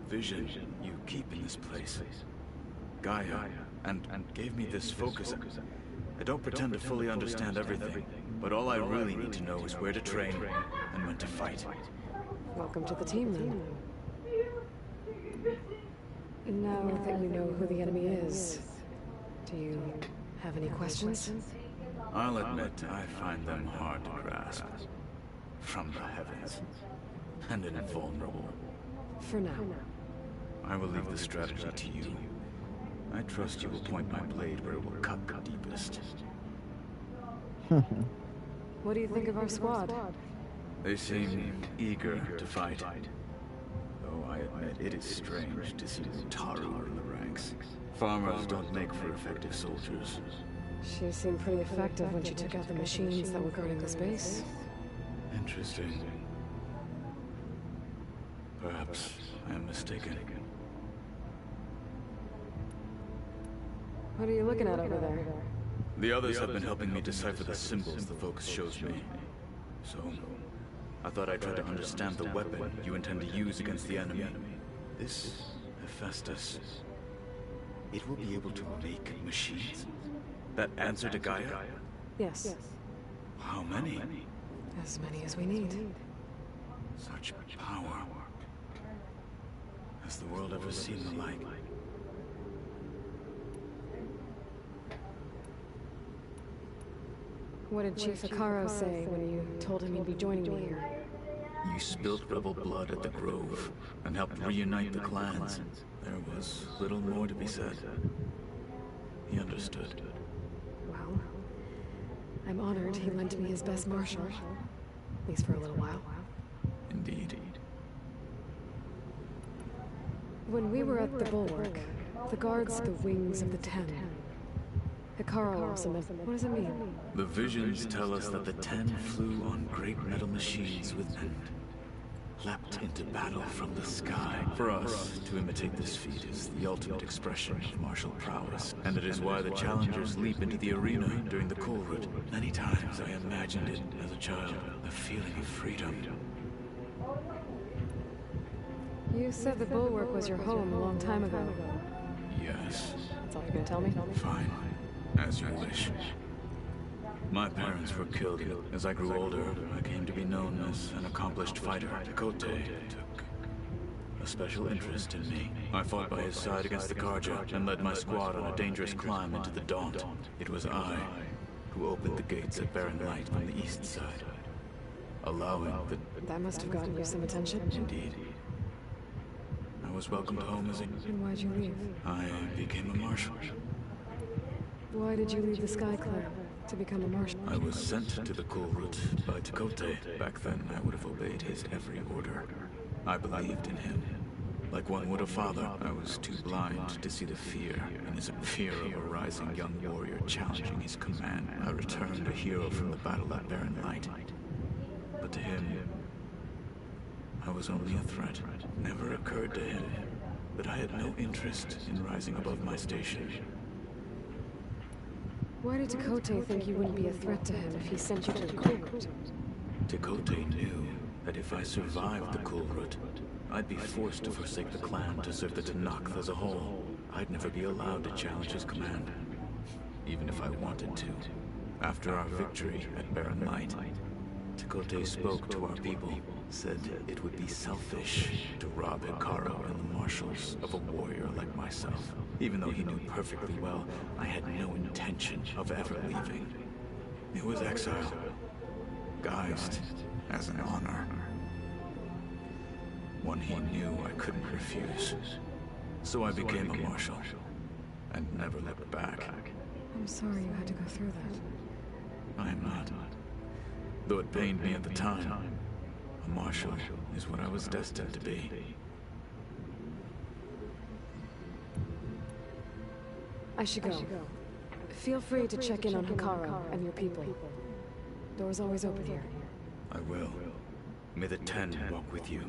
Speaker 14: vision you keep in this place. Gaia, and gave me this focus. I don't pretend to fully understand everything, but all I really need to know is where to train and when to fight.
Speaker 2: Welcome to the team, then. Now that you know who the enemy is, do you have any questions?
Speaker 14: I'll admit I find them hard to grasp. From the heavens. And invulnerable.
Speaker 2: For now.
Speaker 14: I will leave the strategy to you. I trust you will point my blade where it will cut the deepest.
Speaker 2: What do you think of our squad?
Speaker 14: They seem eager to fight. Though I admit it is strange to see Taru in the ranks. Farmers don't make for effective soldiers.
Speaker 2: She seemed pretty effective when she took out the machines that were guarding this base.
Speaker 14: Interesting. Perhaps I am mistaken.
Speaker 2: What are you looking at over there?
Speaker 14: The others have been helping me decipher the symbols the focus shows me. So, I thought I'd try to understand the weapon you intend to use against the enemy. This Hephaestus, it will be able to make machines that answer to Gaia?
Speaker 2: Yes.
Speaker 14: How many?
Speaker 2: As many as we need.
Speaker 14: Such power. Has the world ever seen the like?
Speaker 2: What did Chief Hekarro say when you told him you'd be joining me here?
Speaker 14: You spilled rebel blood at the Grove and helped reunite the clans. There was little more to be said. He understood.
Speaker 2: Well, I'm honored he lent me his best marshal. At least for a little while.
Speaker 14: Indeed.
Speaker 2: When we were at the Bulwark, the guards the wings of the Ten. Hekarro also meant, what does it mean?
Speaker 14: The visions tell us that the Ten flew on great metal machines with and leapt into battle from the sky. For us, to imitate this feat is the ultimate expression of martial prowess, and it is why the challengers leap into the arena during the Colruyt. Many times I imagined it as a child, the feeling of freedom.
Speaker 2: You said the Bulwark was your home a long time ago.
Speaker 14: Yes.
Speaker 2: That's all you're gonna tell me?
Speaker 14: Fine. As you wish. My parents were killed. As I grew older, I came to be known as an accomplished fighter. Tekote took a special interest in me. I fought by his side against the Carja and led my squad on a dangerous climb into the Daunt. It was I who opened the gates at Barren Light from the east side, allowing the...
Speaker 2: That must have gotten you some attention.
Speaker 14: Indeed. I was welcomed home as a...
Speaker 2: And why'd you leave?
Speaker 14: I became a marshal.
Speaker 2: Why did you leave the Sky Clan to become a marshal?
Speaker 14: I was sent to the Colruyt by Tekote. Back then, I would have obeyed his every order. I believed in him. Like one would a father, I was too blind to see the fear in his fear of a rising young warrior challenging his command. I returned a hero from the battle at Barren Light. But to him, I was only a threat. Never occurred to him that I had no interest in rising above my station.
Speaker 2: Why did Tekote think you wouldn't be a threat to him if he sent you to the Colruyt?
Speaker 14: Tekote knew that if I survived the Colruyt, I'd be forced to forsake the clan to serve the Tenakth as a whole. I'd never be allowed to challenge his command, even if I wanted to. After our victory at Barren Light, Tekote spoke to our people, said it would be selfish to rob Hekarro and the marshals of a warrior like myself. Even though he knew perfectly well, I had no intention of ever leaving. It was exile, guised as an honor. One he knew I couldn't refuse. So I became a marshal, and never looked back.
Speaker 2: I'm sorry you had to go through that.
Speaker 14: I am not. Though it pained me at the time, a marshal is what I was destined to be.
Speaker 2: I should go. Feel free to check in on Hekarro and your people. Door's always open here.
Speaker 14: I will. May the Ten walk with you.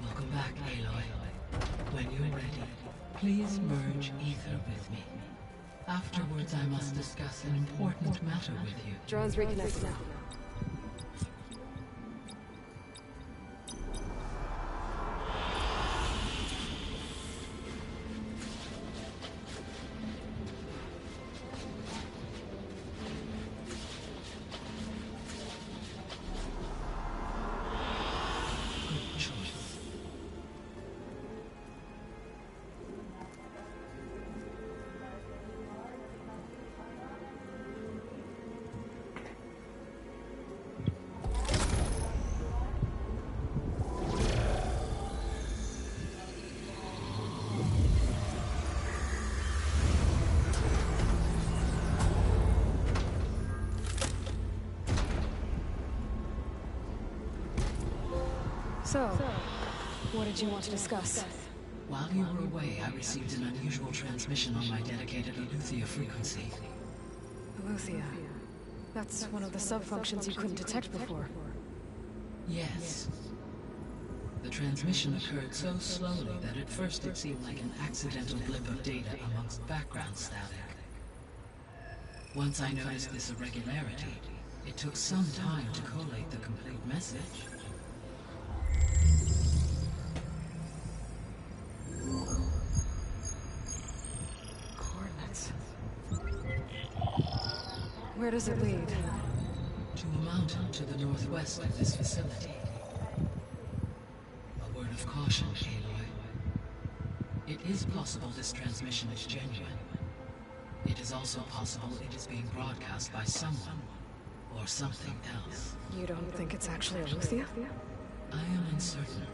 Speaker 15: Welcome back, Aloy. When you're ready, please merge ether with me. Afterwards, I must discuss an important matter with you.
Speaker 2: Drones reconnected now. So, what did you want to discuss?
Speaker 15: While you were away, I received an unusual transmission on my dedicated Eleuthia frequency.
Speaker 2: Eleuthia. That's one of the sub-functions you couldn't detect before.
Speaker 15: Yes. The transmission occurred so slowly that at first it seemed like an accidental blip of data amongst background static. Once I noticed this irregularity, it took some time to collate the complete message.
Speaker 2: Coordinates. Where does it lead?
Speaker 15: To a mountain to the northwest of this facility. A word of caution, Aloy. It is possible this transmission is genuine. It is also possible it is being broadcast by someone or something else.
Speaker 2: You don't think it's actually Eleuthia?
Speaker 15: I am uncertain.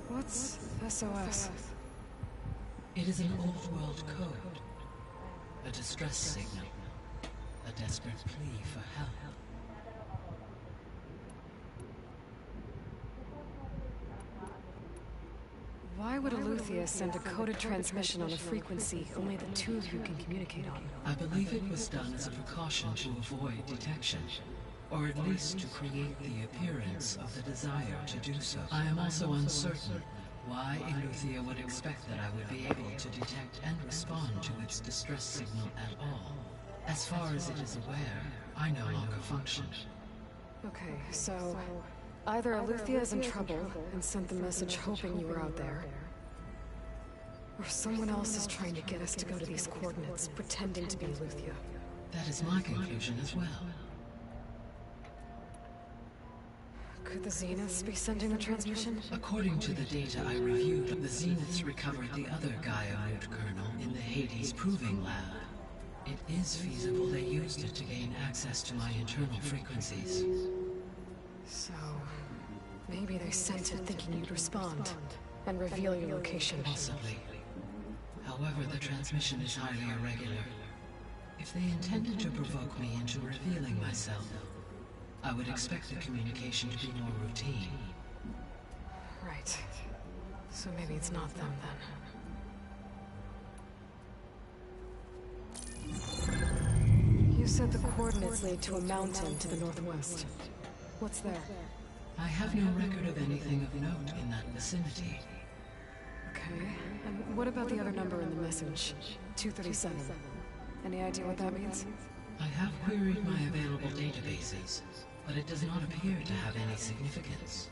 Speaker 2: What's SOS?
Speaker 15: It is an old-world code. A distress signal. A desperate plea for help.
Speaker 2: Why would Eleuthia send a coded transmission on a frequency only the two of you can communicate on?
Speaker 15: I believe it was done as a precaution to avoid detection, or at least to create the appearance of the desire to do so. I am also uncertain why Eleuthia would expect that I would be able to detect and respond to its distress signal at all. As far as it is aware, I no longer function.
Speaker 2: Okay, so either Eleuthia is in trouble and sent the message hoping you were out there, or someone else is trying to get us to go to these coordinates, pretending to be Eleuthia.
Speaker 15: That is my conclusion as well.
Speaker 2: Could the Zeniths be sending the transmission?
Speaker 15: According to the data I reviewed, the Zeniths recovered the other Gaia root kernel in the Hades Proving Lab. It is feasible they used it to gain access to my internal frequencies.
Speaker 2: So, maybe they sent it thinking you'd respond and reveal your location.
Speaker 15: Possibly. However, the transmission is highly irregular. If they intended to provoke me into revealing myself, I would expect the communication to be more routine.
Speaker 2: Right. So maybe it's not them then. You said the coordinates lead to a mountain to the northwest. What's there?
Speaker 15: I have no record of anything of note in that vicinity.
Speaker 2: Okay. And what about the other number in the message? 237. Any idea what that means?
Speaker 15: I have queried my available databases, but it does not appear to have any significance.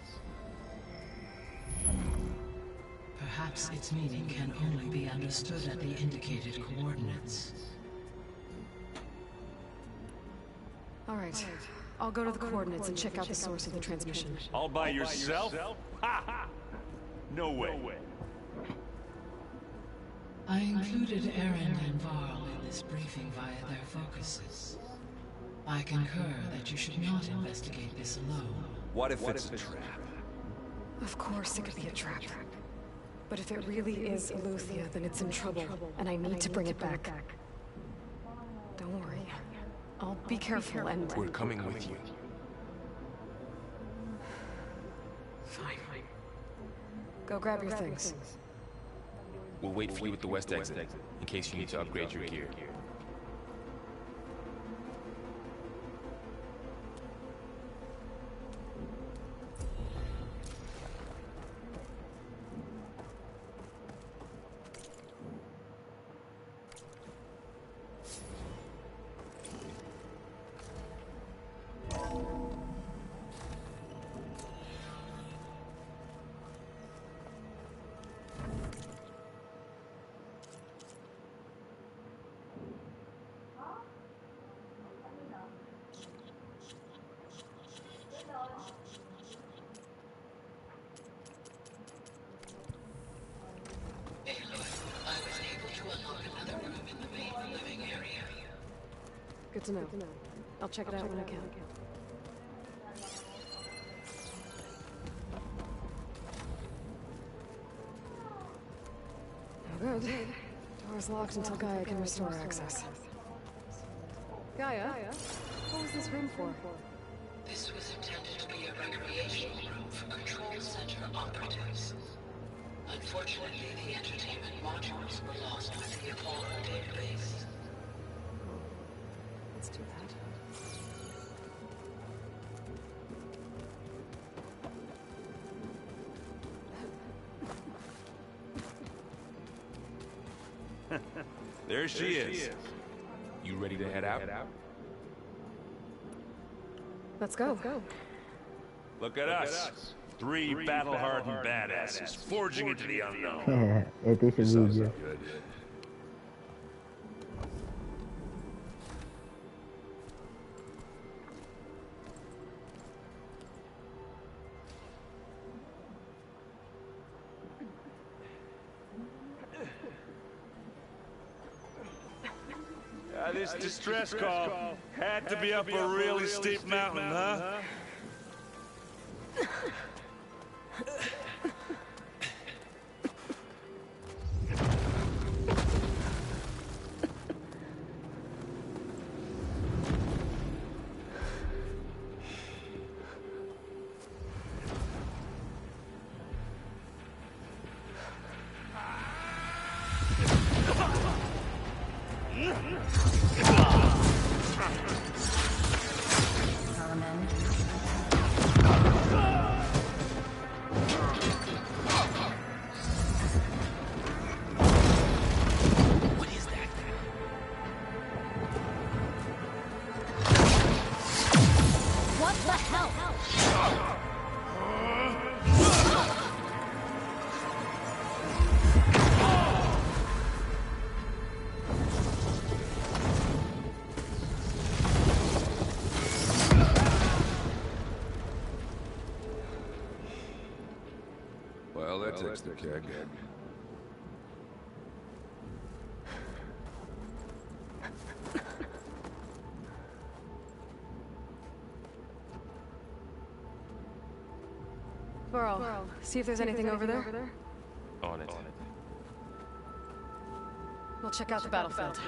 Speaker 15: Perhaps its meaning can only be understood at the indicated coordinates.
Speaker 2: All right. I'll go to the coordinates and check out the source of the transmission.
Speaker 6: All by yourself? Ha ha! No way.
Speaker 15: I included Erend and Varl in this briefing via their focuses. I concur that you should not investigate this alone.
Speaker 6: What if it's a trap?
Speaker 2: Of course it could be a trap. But if it really is Eleuthia, then it's in trouble, and I need to bring it back. Don't worry. I'll be careful and...
Speaker 11: We're coming with you.
Speaker 2: Fine. Go grab your things.
Speaker 11: We'll wait for you at the west exit, in case you need to upgrade your gear.
Speaker 2: Good to know. I'll check it out when I can. No good. Door's locked until Gaia can restore access. Gaia? What was this room for?
Speaker 12: This was intended to be a recreational room for Control Center operatives. Unfortunately, the entertainment modules were lost with the Apollo database.
Speaker 2: Let's do that.
Speaker 6: There she is.
Speaker 11: You ready to head out?
Speaker 2: Let's go.
Speaker 6: Look at us. Three battle-hardened badasses forging into the unknown.
Speaker 1: Ito yung
Speaker 6: This sounds
Speaker 1: video.
Speaker 6: good. This distress call had to be up a really steep mountain, huh?
Speaker 10: What the hell?
Speaker 6: Well, that takes the keg.
Speaker 2: Varl, see if there's anything over there.
Speaker 11: On it.
Speaker 2: We'll check out the battlefield.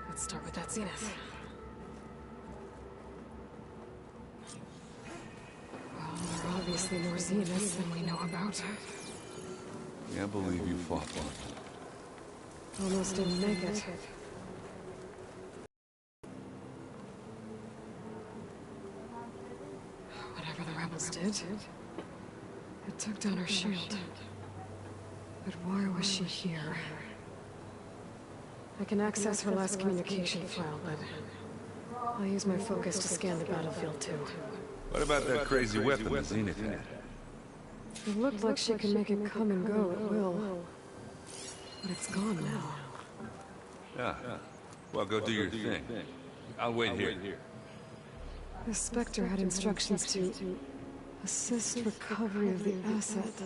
Speaker 2: Let's start with that Zenith. Well, there are obviously more Zeniths than we know about.
Speaker 6: Can't believe you fought one.
Speaker 2: Almost didn't make it. Whatever the rebels did, it took down her shield. But why was she here? I can access her last communication file, but I'll use my focus to scan the battlefield too.
Speaker 6: What about that crazy weapon that Zenith had?
Speaker 2: It looked like she could make it come and go at will. But it's gone now.
Speaker 6: Yeah. Well, go do your thing. I'll wait here.
Speaker 2: The Spectre had instructions to assist recovery of the asset.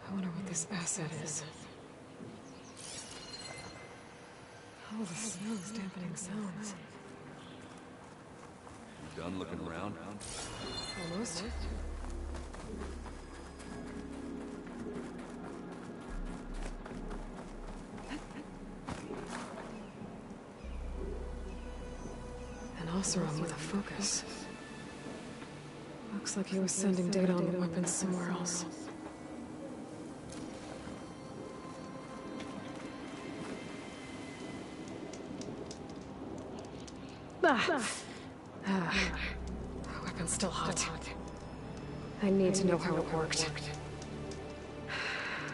Speaker 2: I wonder what this asset is. Oh, the snow's dampening sounds.
Speaker 6: You done looking around?
Speaker 2: Almost. An Oseram with a focus. Looks like he was sending data on the weapons somewhere else. The weapon's still hot. I need to know how it worked.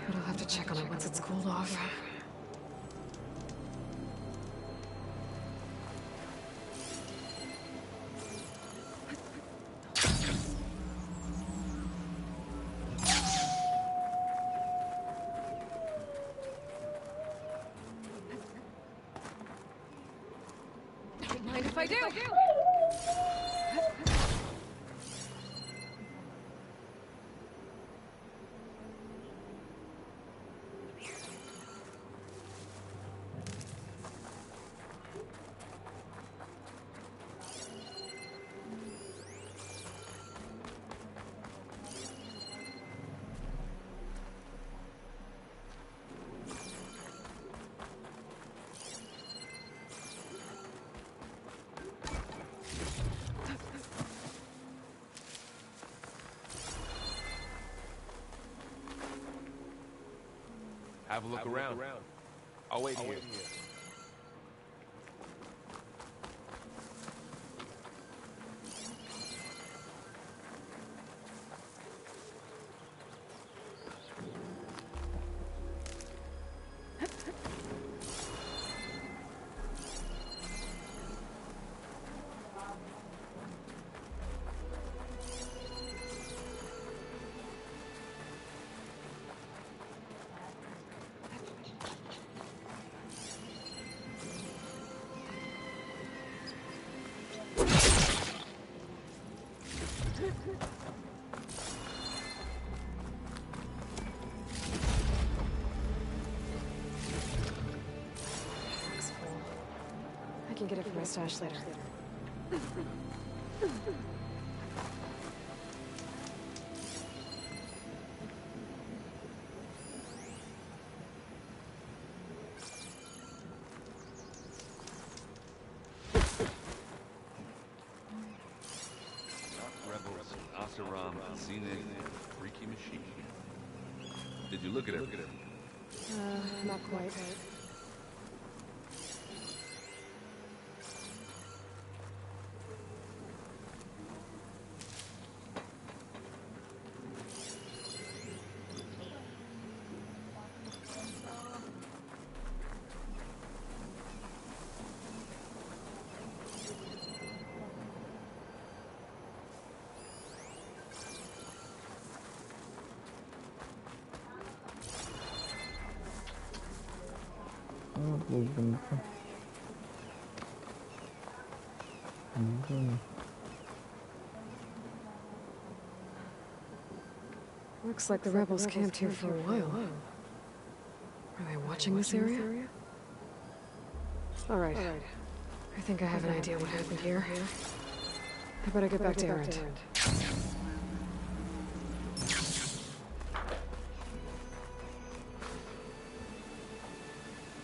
Speaker 2: But I'll have to check on it once it's cooled off. Mind if I do?
Speaker 11: Have a look around. I'll wait here.
Speaker 2: I can get it from my stash later.
Speaker 6: Rebels, Oseram, Zenith, freaky machine. Did you look at everything?
Speaker 2: Not quite. Looks like the rebels camped here for a while. Are they watching this area? Alright. I think I have an idea what happened here. I better get back to Erend.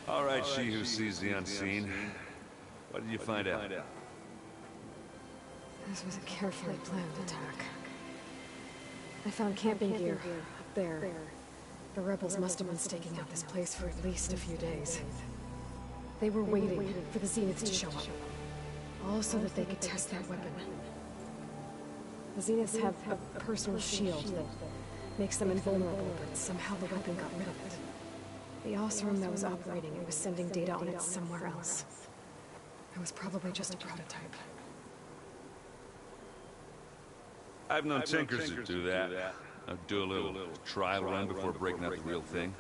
Speaker 6: All right, she who sees the unseen. What did you find out?
Speaker 2: This was a carefully planned attack. I found camping gear up there. The rebels must have been staking out this place for at least a few days. They were waiting for the Zeniths to show up. All so that they could test that weapon. The Zeniths have a personal shield that makes them invulnerable, but somehow the weapon got rid of it. The Oseram that was operating it was sending data on it somewhere else. It was probably just a prototype.
Speaker 6: I've known tinkers that do that. I'll do a little trial run before breaking out the real thing.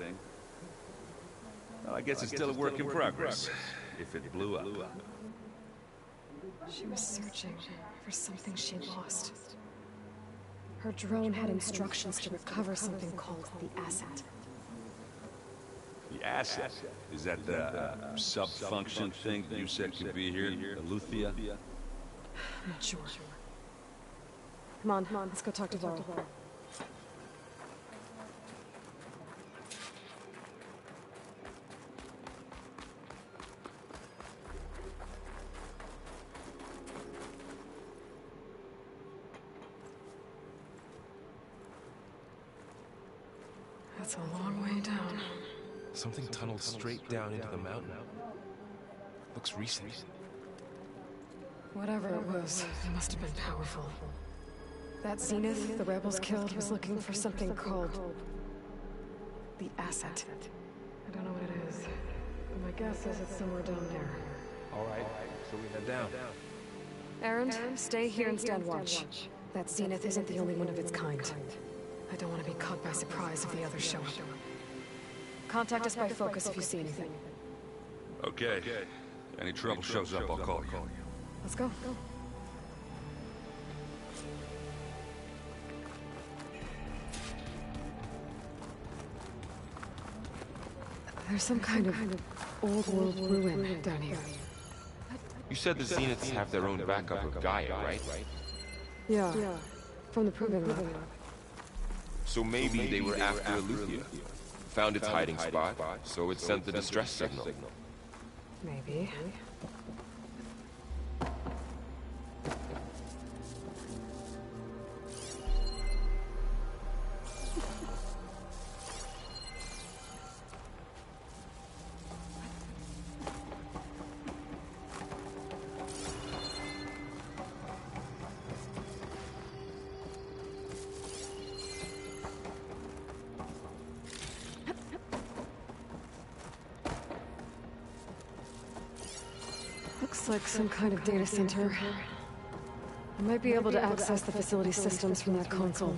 Speaker 6: Well, I guess it's still a work in progress, if it blew up.
Speaker 2: She was searching for something she lost. Her drone had instructions to recover something called the asset.
Speaker 6: The asset? Is that the sub-function thing that you said could be here? Eleuthia?
Speaker 2: I'm not sure. Come on, let's go talk to Varl. That's a long way down.
Speaker 11: Something tunneled straight down into the mountain. Looks recent.
Speaker 2: Whatever it was, it must have been powerful. That Zenith the rebels killed was looking for something called the asset. I don't know what it is, but my guess is it's somewhere down there.
Speaker 11: All right, so we head down.
Speaker 2: Erend, stay here and stand watch. That Zenith isn't the only one of its kind. I don't want to be caught by surprise if the others show up. Contact us by focus if you see anything.
Speaker 6: Okay. Any trouble shows up, I'll call you.
Speaker 2: Let's go. There's some kind of old world ruin down here.
Speaker 11: You said the Zeniths have their own backup of Gaia, right?
Speaker 2: Yeah, from the Proving Lab.
Speaker 11: So maybe they were after Eleuthia. Found its hiding spot, so it sent the distress signal.
Speaker 2: Maybe. Looks like some kind of data center. I might be able to access the facility systems from that console.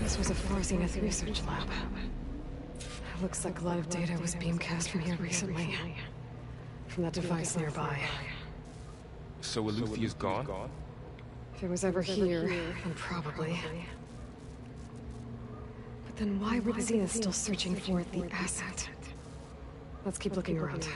Speaker 2: This was a Far Zenith research lab. Looks like a lot of data was beamcast from here recently. From that device nearby.
Speaker 11: So Eleuthia's gone?
Speaker 2: If it was ever here, then probably. But then why were the Zeniths still searching for the asset? Let's keep looking around.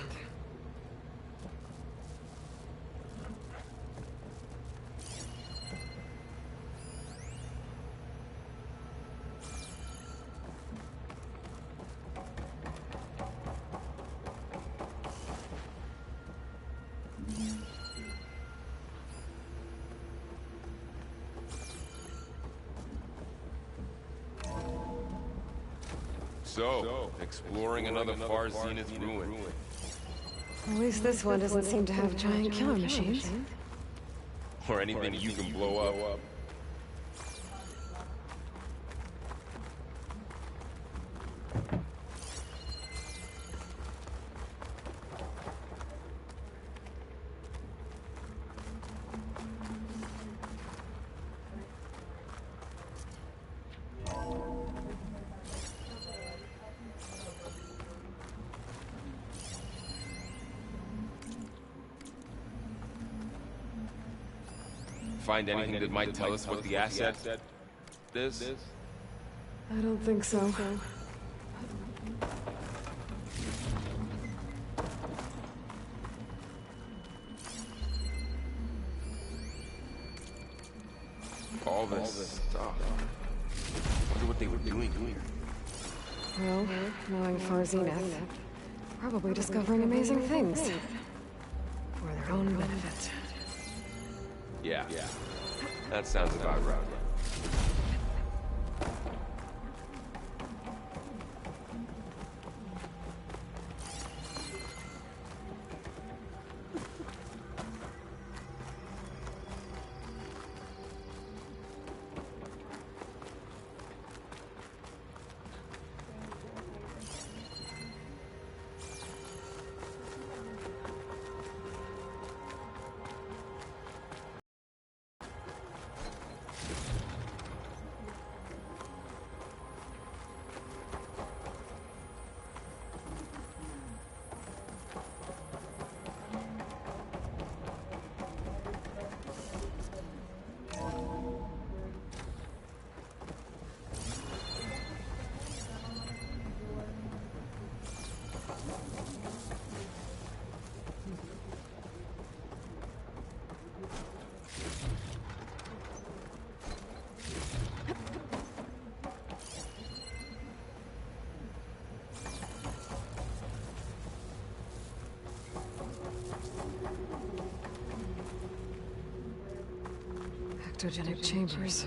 Speaker 11: So, exploring another Far Zenith ruin.
Speaker 2: At least this one doesn't seem to have giant killer machines.
Speaker 11: Or anything you can blow up. Find anything that might tell us what the asset is?
Speaker 2: I don't think so.
Speaker 11: All this stuff. they were doing here.
Speaker 2: Well, knowing Far Zenith, probably discovering amazing things. For their own benefit.
Speaker 11: Yeah. That sounds about right.
Speaker 2: Ectogenic chambers.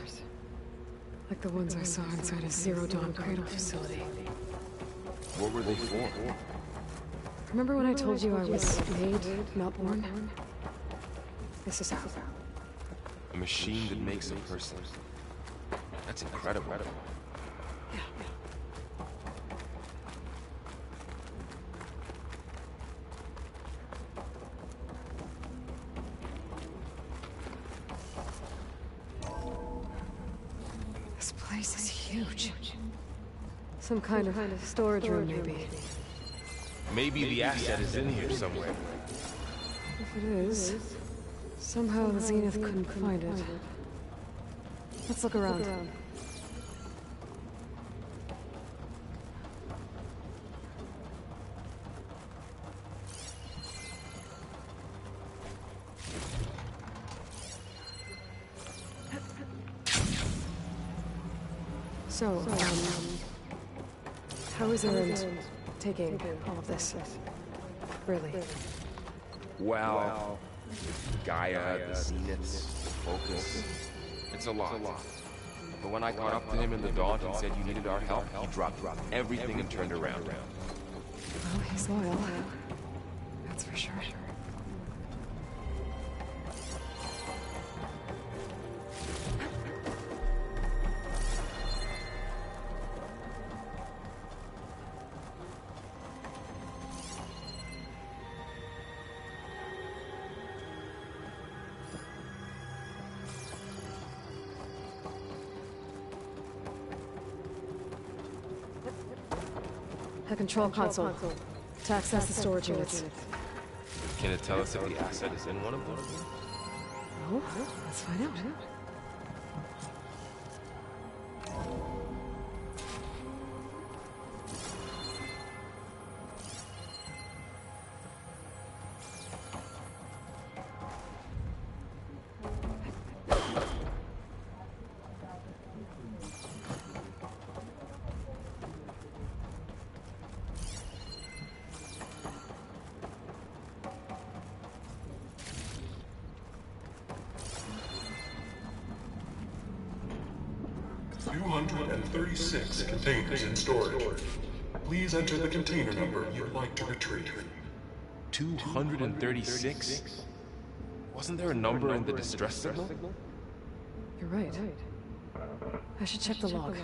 Speaker 2: Like the ones I saw inside a Zero Dawn Cradle facility.
Speaker 11: What were they for?
Speaker 2: Remember when I told you I was made, not born? This is how.
Speaker 11: A machine that makes a person. That's incredible.
Speaker 2: This place is huge. Some kind of storage room, maybe.
Speaker 11: Maybe the asset is in here somewhere.
Speaker 2: If it is, somehow the Zenith couldn't find it. Let's look around. So, how is Erend taking all of this? Really?
Speaker 11: Well, Gaia, the Zeniths, the Focus. It's a lot. But when I caught up to him in the Daunt and said you needed our help, he dropped everything and turned around.
Speaker 2: Well, he's loyal. That's for sure. A control console. To access the storage units.
Speaker 11: Can it tell us if the asset is in one of them?
Speaker 2: No? Let's find out.
Speaker 16: Six containers in storage. Please enter the container number you'd like to retrieve.
Speaker 11: 236? Wasn't there a number in the distress signal?
Speaker 2: You're right. I should check the log.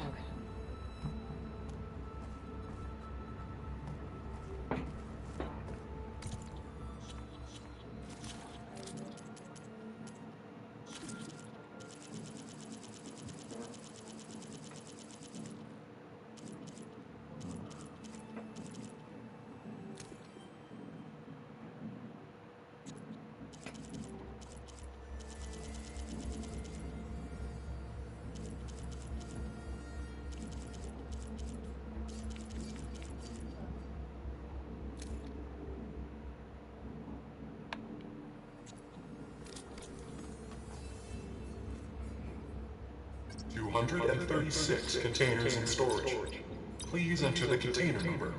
Speaker 16: 236 containers in storage. Please enter the container number.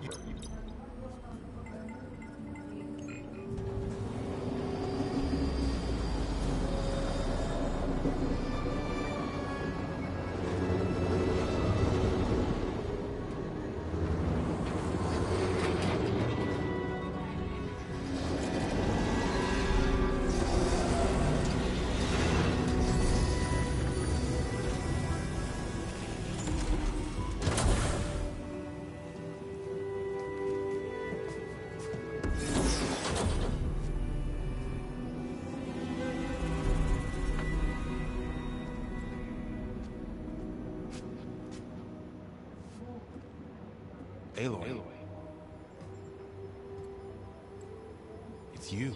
Speaker 11: Aloy. It's you.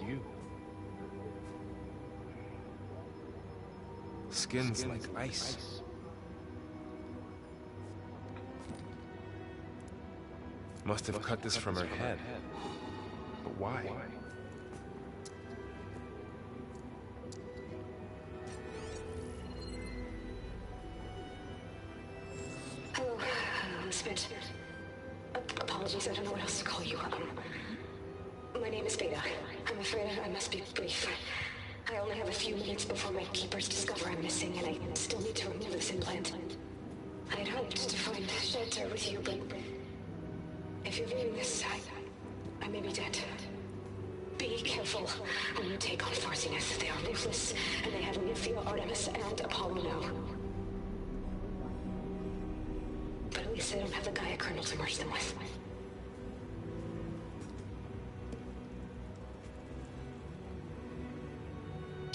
Speaker 11: Skin's like ice. Must have cut this from her head. But why?
Speaker 12: Hello, Spit. Apologies, I don't know what else to call you. My name is Veda. I'm afraid I must be brief. I only have a few minutes before my keepers discover I'm missing, and I still need to remove this implant. I had hoped to find shelter with you, but if you're viewing this, I may be dead. Be careful when you take on Farsiness. They are ruthless, and they have Nymphia, Artemis, and Apollo now. But at least they don't have the Gaia kernel to merge them with.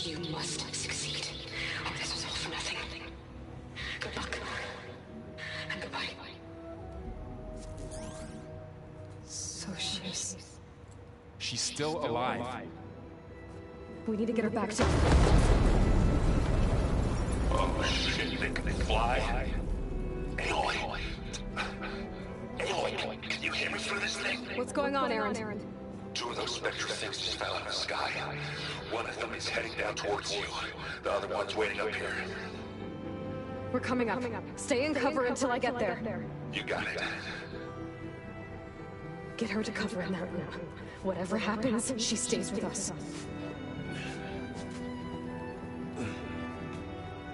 Speaker 12: You must succeed, or this was all for nothing. Good luck. And goodbye.
Speaker 2: So she's...
Speaker 11: She's still alive.
Speaker 2: We need to get her back to...
Speaker 17: Oh shit, they can fly. Aloy. Aloy, can you hear me through this thing?
Speaker 2: What's going on, Aaron?
Speaker 17: Two of those Spectre things just fell out of the sky. One of them is heading down towards you. The other one's waiting up here.
Speaker 2: We're coming up. Stay in cover until I get there.
Speaker 17: You got it.
Speaker 2: Get her to cover in that room. Whatever happens, she stays with us.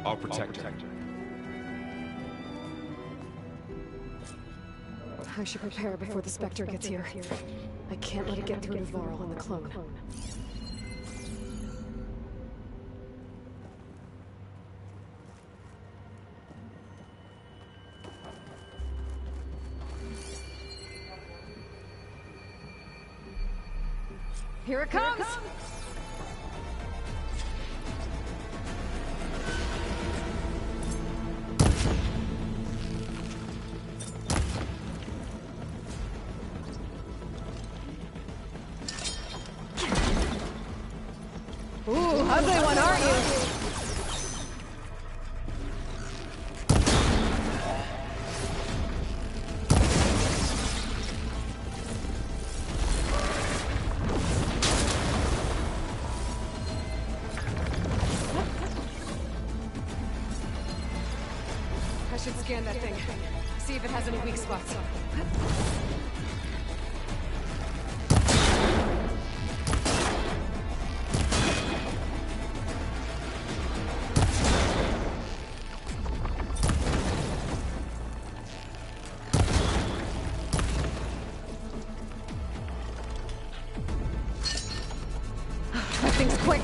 Speaker 11: I'll protect her.
Speaker 2: I should prepare before the Spectre gets here. I can't let it get through to Varl and the clone. Here it comes! Ooh, ugly one, aren't you? I should scan that thing. See if it has any weak spots. Try things quick.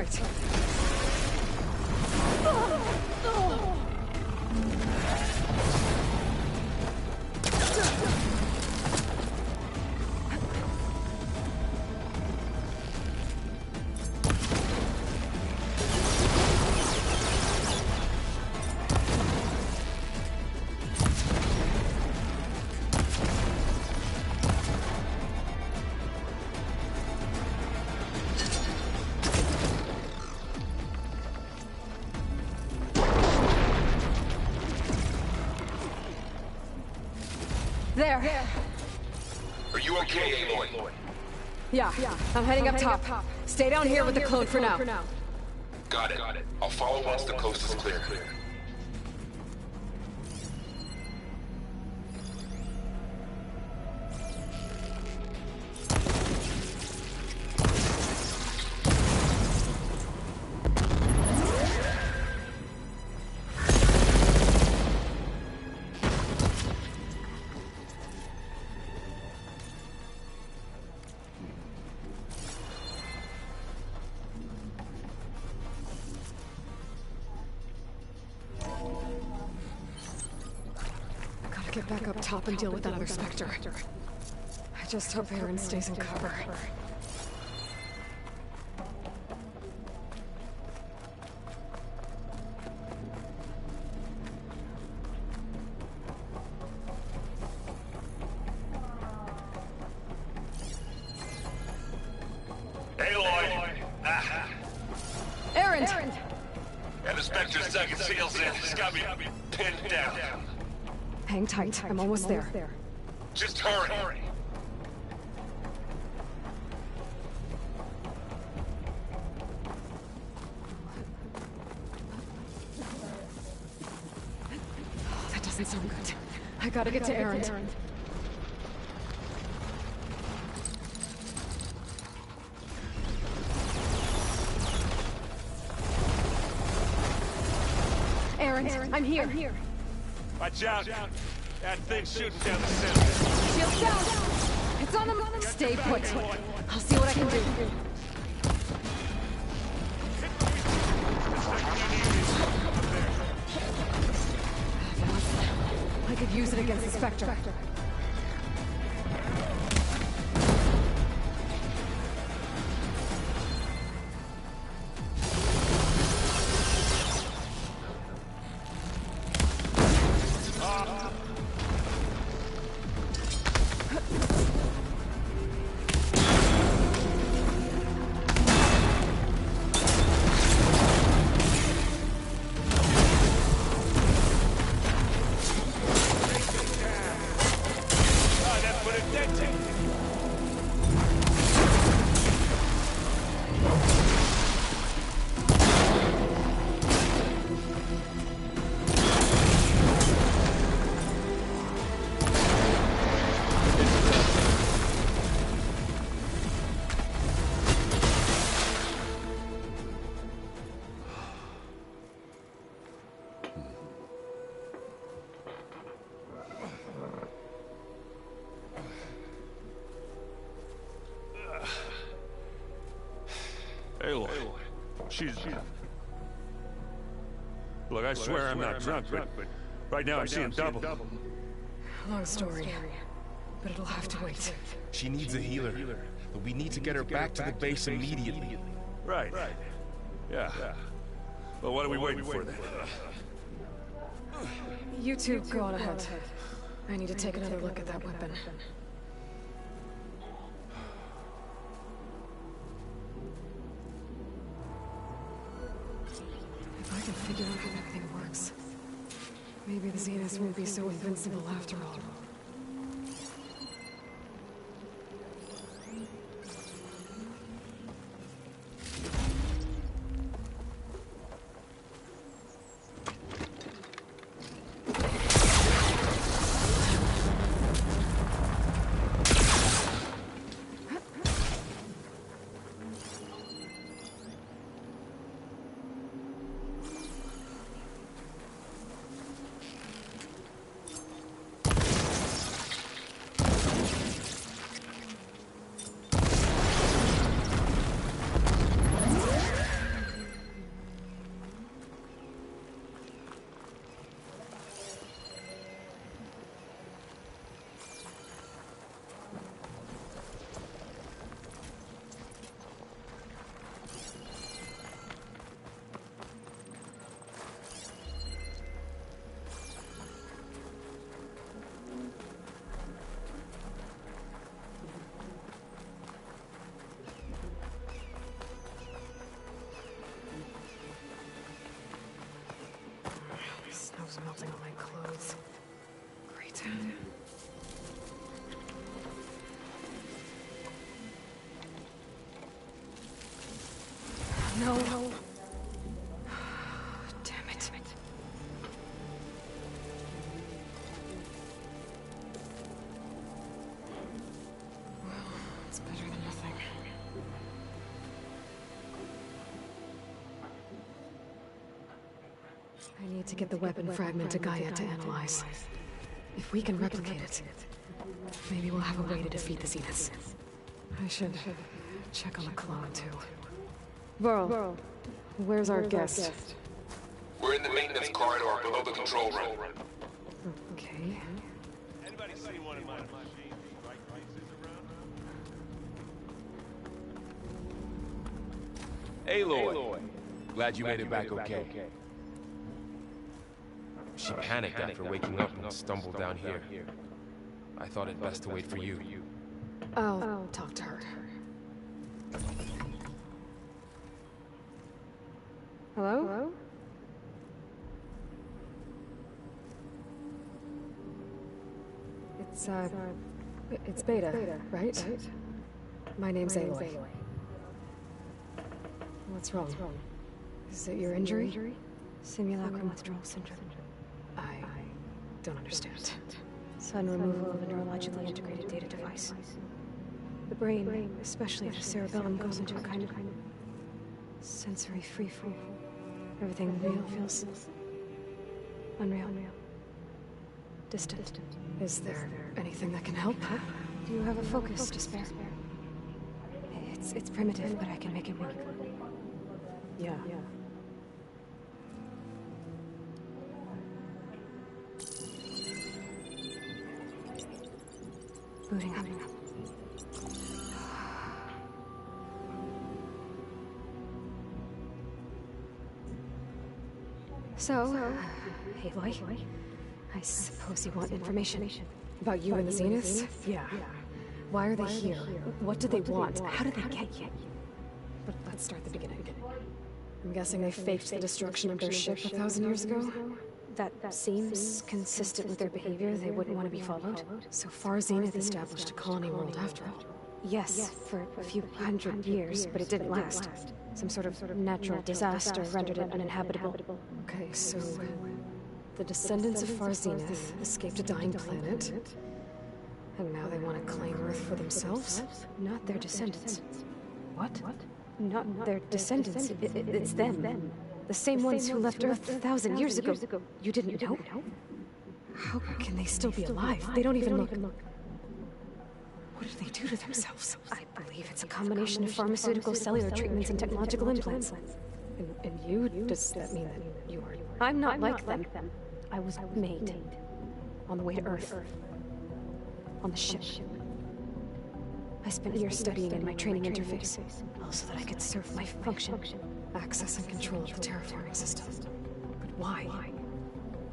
Speaker 2: tight. There.
Speaker 17: Are you okay, Aloy?
Speaker 2: Yeah, I'm heading up top. Stay down here with the clone for now.
Speaker 17: Got it. I'll follow once the coast is clear.
Speaker 2: Get back up top and deal with that other Spectre. I just hope Aaron stays in cover.
Speaker 17: Aloy! Ah.
Speaker 2: Aaron!
Speaker 17: And the Spectre's second seal's in. It's got me pinned down.
Speaker 2: Hang tight. I'm almost there.
Speaker 17: Just hurry.
Speaker 2: That doesn't sound good. I gotta get to Aaron. Aaron, I'm here.
Speaker 13: Watch out! That thing's shooting down the center.
Speaker 2: Shield down! It's on the... Stay put. I'll see what I can do. I could use it against the Spectre.
Speaker 13: Aloy. She's... Look, I swear I'm not drunk, but right now I'm seeing double.
Speaker 2: Long story, but it'll have to wait.
Speaker 11: She needs a healer, but we need to get her back to the base immediately.
Speaker 13: Right. Yeah. Well, what are we waiting for then?
Speaker 2: You two go on ahead. I need to take another look at that weapon. If I can figure out how everything works, maybe the Zeniths won't be so invincible after all. melting on my clothes. Great. No. Damn it. Well, it's better than nothing. I need to get the weapon fragment to Gaia to analyze. If we can replicate it, maybe we'll have a way to defeat the Zeniths. I should check on the clone, too. Varl, where's our guest?
Speaker 17: We're in the maintenance corridor below the control room.
Speaker 2: Okay.
Speaker 13: Anybody see one of my machines strike prices around?
Speaker 11: Aloy! Glad you made it back okay. She panicked after waking up and stumbled down here. I thought it best to wait for you.
Speaker 2: I'll talk to her. Hello? It's Beta, right? My name's Aloy. What's wrong? Is it your injury?
Speaker 18: Simulacrum withdrawal syndrome.
Speaker 2: I don't understand.
Speaker 18: Sudden removal of a neurologically integrated data device. The brain, especially the cerebellum, goes into a kind of sensory freefall. Everything real feels unreal. Distant.
Speaker 2: Is there anything that can help?
Speaker 18: Do you have a focus to spare? It's primitive, but I can make it work.
Speaker 2: Yeah.
Speaker 18: Booting up. So, Aloy, I suppose you want information.
Speaker 2: About you and the Zeniths? Yeah. Why are they here? What do they want? How did they get here? But let's start at the beginning. I'm guessing they faked the destruction of their ship 1,000 years ago?
Speaker 18: That seems consistent with their behavior. They wouldn't want to be followed.
Speaker 2: So far, Zenith established a colony world after all.
Speaker 18: Yes, for a few hundred years, but it didn't last. Some sort of natural disaster rendered it uninhabitable.
Speaker 2: Okay, so the descendants of Far Zenith escaped a dying planet, and now they want to claim Earth for themselves?
Speaker 18: Not their descendants.
Speaker 2: What?
Speaker 18: Not their descendants. It's them. The same ones who left Earth 1,000 years ago. You didn't know?
Speaker 2: How can they still be alive? They don't even look... What did they do to themselves?
Speaker 18: I believe it's a combination of pharmaceutical, cellular treatments, and technological implants.
Speaker 2: And you? Does that mean that you are...
Speaker 18: I'm not like them. I was made. On the way to Earth. On the ship. I spent years studying in my training interface, so that I could serve my function.
Speaker 2: Access and control of the terraforming system. But why?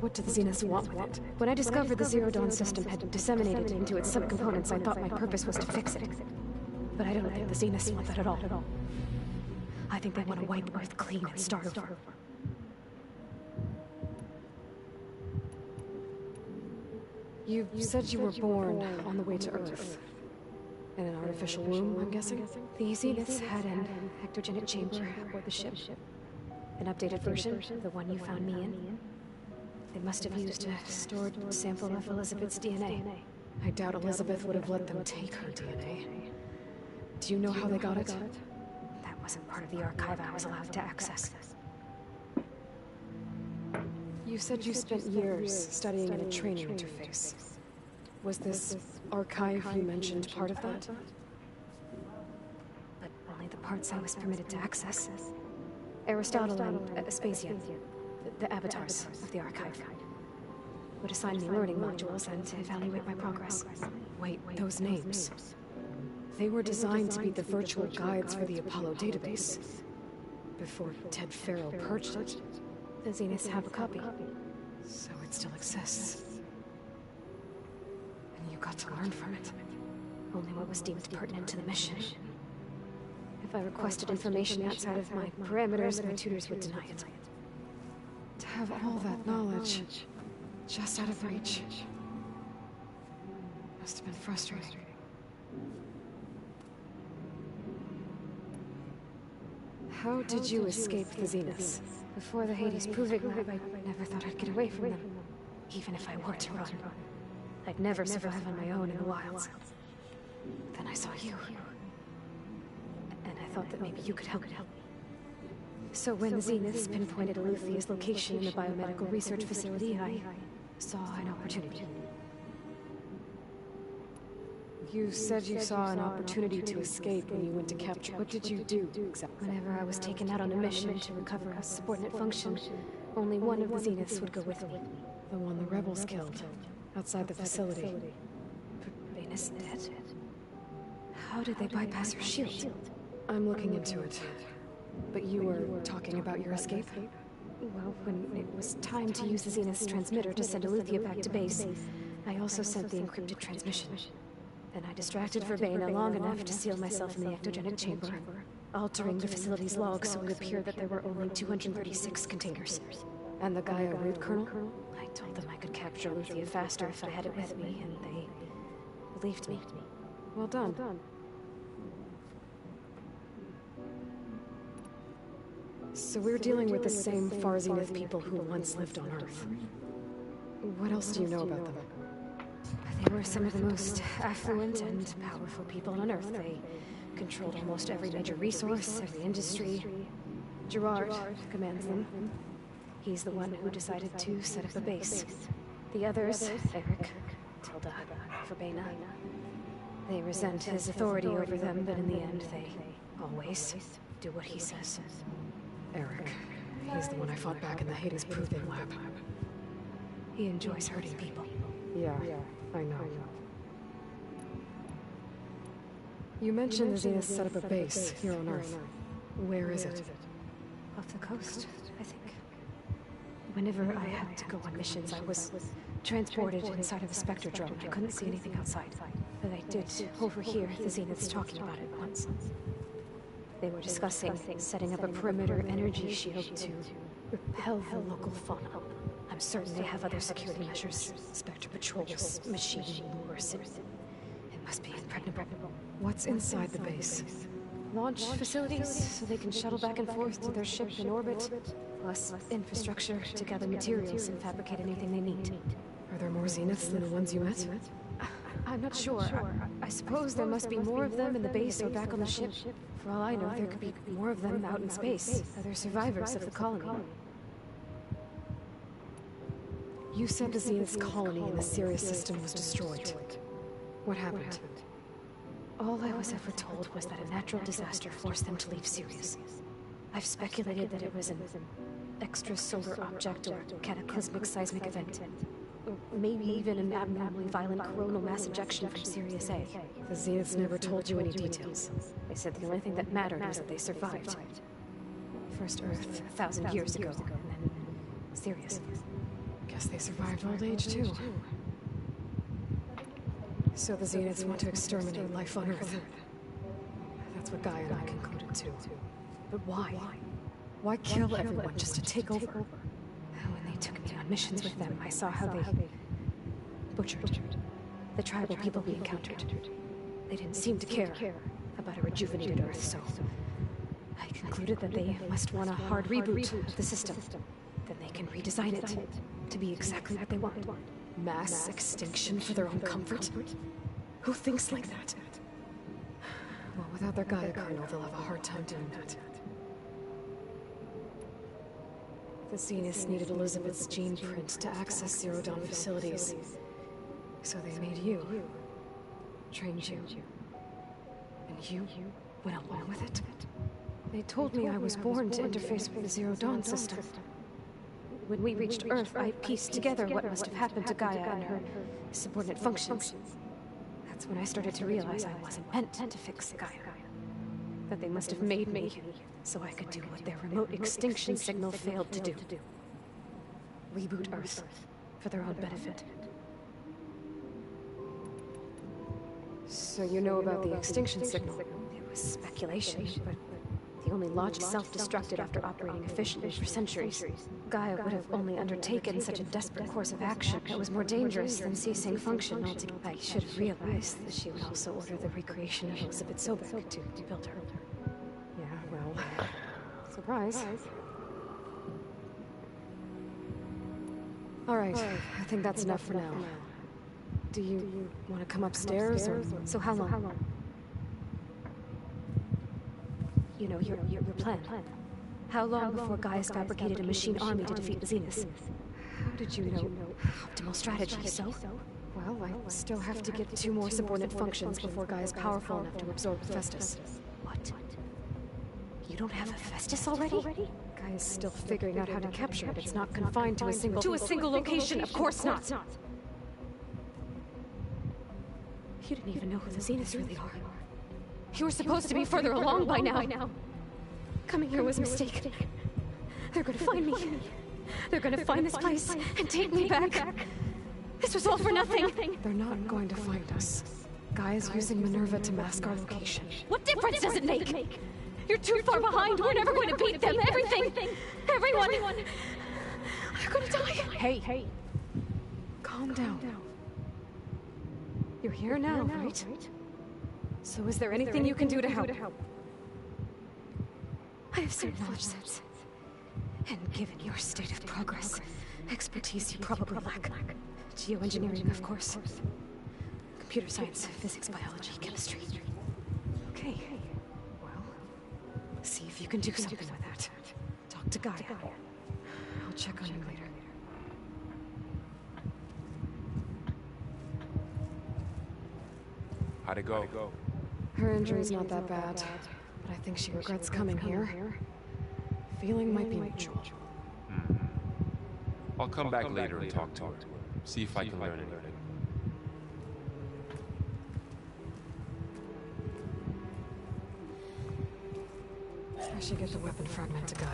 Speaker 2: What do the Zeniths want with it?
Speaker 18: When I discovered the Zero Dawn system had disseminated into its subcomponents, I thought my purpose was to fix it. But I don't think the Zeniths want that at all. I think they want to wipe Earth clean and start over.
Speaker 2: You said you were born on the way to Earth. In an artificial womb, I'm guessing?
Speaker 18: The Zeniths had an ectogenic chamber aboard the ship. An updated version, the one you found me in. They must have used a stored sample of Elizabeth's DNA.
Speaker 2: I doubt Elizabeth would have let them take her DNA. Do you know how they got it?
Speaker 18: That wasn't part of the archive I was allowed to access.
Speaker 2: You said you spent years studying in a training interface. Was this archive you mentioned part of that?
Speaker 18: But only the parts I was permitted to access. Aristotle and Aspasia, the avatars of the archive, would assign me learning modules and evaluate my progress.
Speaker 2: Wait, those names. They were designed to be the virtual guides for the Apollo database. Before Ted Farrell purged it.
Speaker 18: The Zeniths have a copy.
Speaker 2: So it still exists. And you got to learn from it.
Speaker 18: Only what was deemed pertinent to the mission. If I requested information outside of my parameters, my tutors would deny it.
Speaker 2: To have all that knowledge,
Speaker 18: Just out of reach. Must have been frustrating. How did you escape the Zeniths? Before the Hades Proving Lab, I never thought I'd get away from them. Even if I were to run. I'd never survive on my own in the wilds. Then I saw you. And I thought that maybe you could help me. So when the Zeniths pinpointed Eluthia's location in the biomedical research facility, I saw an opportunity. You said you saw an opportunity to escape when you went to capture. What did you do exactly? Whenever I was taken out on a mission to recover a subordinate function, only one of the Zeniths would go with me. The one the rebels killed, outside the facility. But Baina's dead. How did they bypass her shield? I'm looking into it. But you were talking about your escape? Well, when it was time to use the Zenith's transmitter to send Eluthia back to base, I also sent the encrypted transmission. Then I distracted Verbena long enough to seal myself in the ectogenic chamber, altering the facility's log so it would appear that there were only 236 containers. And the Gaia root kernel? I told them I could capture Eluthia faster if I had it with me, and they believed me. Well done. So we're dealing with the same Far Zenith people who once lived on Earth. What else do you know about them? They were some of the most affluent and powerful people on Earth. They controlled almost every major resource, every industry. Gerard commands them. He's the one who decided to set up a base. The others, Eric, Tilda, Verbena, they resent his authority over them, but in the end, they always do what he says. Eric, he's the one I fought back in the Hades Proving Lab. He enjoys hurting people. Yeah, I know. You mentioned the Zenith set up a base here on Earth. Where is it? Off the coast, I think. Whenever I had to go on missions, I was transported inside of a Spectre drone. I couldn't see anything outside. But I did overhear the Zeniths talking about it once. They were discussing setting up a perimeter energy shield to repel the local fauna. I'm certain they have other security measures. Spectre patrols, machine lures. It must be impregnable. What's inside the base? Launch facilities, so they can shuttle back and forth to their ship in orbit. Plus infrastructure to gather materials and fabricate anything they need. Are there more Zeniths than the ones you met? I'm not sure. I suppose there must be more of them in the base or back on the ship. For all I know, there could be more of them out in space. Other survivors of the colony. You said the Zenith's colony in the Sirius system was destroyed. What happened? All I was ever told was that a natural disaster forced them to leave Sirius. I've speculated that it was an extrasolar object or cataclysmic seismic event. Or maybe even an abnormally violent coronal mass ejection from Sirius A. The Zeniths never told you any details. They said the only thing that mattered was that they survived. First Earth, 1,000 years ago, and then Sirius. Guess they survived old age, too. So the Zeniths want to exterminate life on Earth. That's what Gaia and I concluded, too. But why? Why kill everyone just to take over? When they took me on missions with them, I saw how they butchered the tribal people we encountered. They didn't seem to care about a rejuvenated Earth, so I concluded that they must want a hard reboot of the system. Then they can redesign it to be exactly what they want. Mass extinction for their own comfort? Who thinks like that? Well, without their Gaia kernel, they'll have a hard time doing that. The Zeniths needed Elizabeth's gene print to access Zero Dawn facilities. So they made you. Trained you. And you went along with it? They told me I was born to interface with the Zero Dawn system. When we reached Earth, I pieced together what must have happened to Gaia and her subordinate functions. That's when I started to realize I wasn't meant to fix Gaia. That they must have made me so I could do what their remote extinction signal failed to do. Reboot Earth for their own benefit. So you know about the extinction signal? It was speculation, but the only logic self-destructed after operating efficiently for centuries. Gaia would have only undertaken such a desperate course of action that was more dangerous than ceasing function altogether. I should have realized that she would also order the recreation of Exhibit Sobek to build her. Yeah, well, surprise. All right, I think that's enough for now. Do you want to come upstairs, or so how long? You know, your plan. How long before Gaia's fabricated a machine army to defeat Zenith? How did you know? Optimal strategy, so? Well, I still have to get 2 more subordinate functions before Gaia's powerful enough to absorb Hephaestus. What? You don't have Hephaestus already? Gaia's still figuring out how to capture it. It's not confined to a single location. Of course not. You didn't even know who the Zeniths really are. You were supposed to be further along by now. Coming here was a mistake. They're gonna find me. They're gonna find this place and take me back. This was all for nothing. They're not going to find us. Gaia's using Minerva to mask our location. What difference does it make? You're too far behind. We're never going to beat them. Everything. Everyone. You're gonna die. Hey. Calm down. You're here now, right? So is there anything you can do to help? I have certain knowledge sets. And given your state of progress, expertise you probably lack. Geoengineering, of course. Computer science, physics, biology, chemistry. Okay. Well, see if you can do something with that. Talk to Gaia. I'll check on you later.
Speaker 11: How'd it go?
Speaker 18: Her injury's not that bad, but I think she regrets coming here. Feeling might be mutual.
Speaker 11: I'll come back later and talk to her. See if I can learn anything.
Speaker 18: I should get the weapon fragment to Gaia.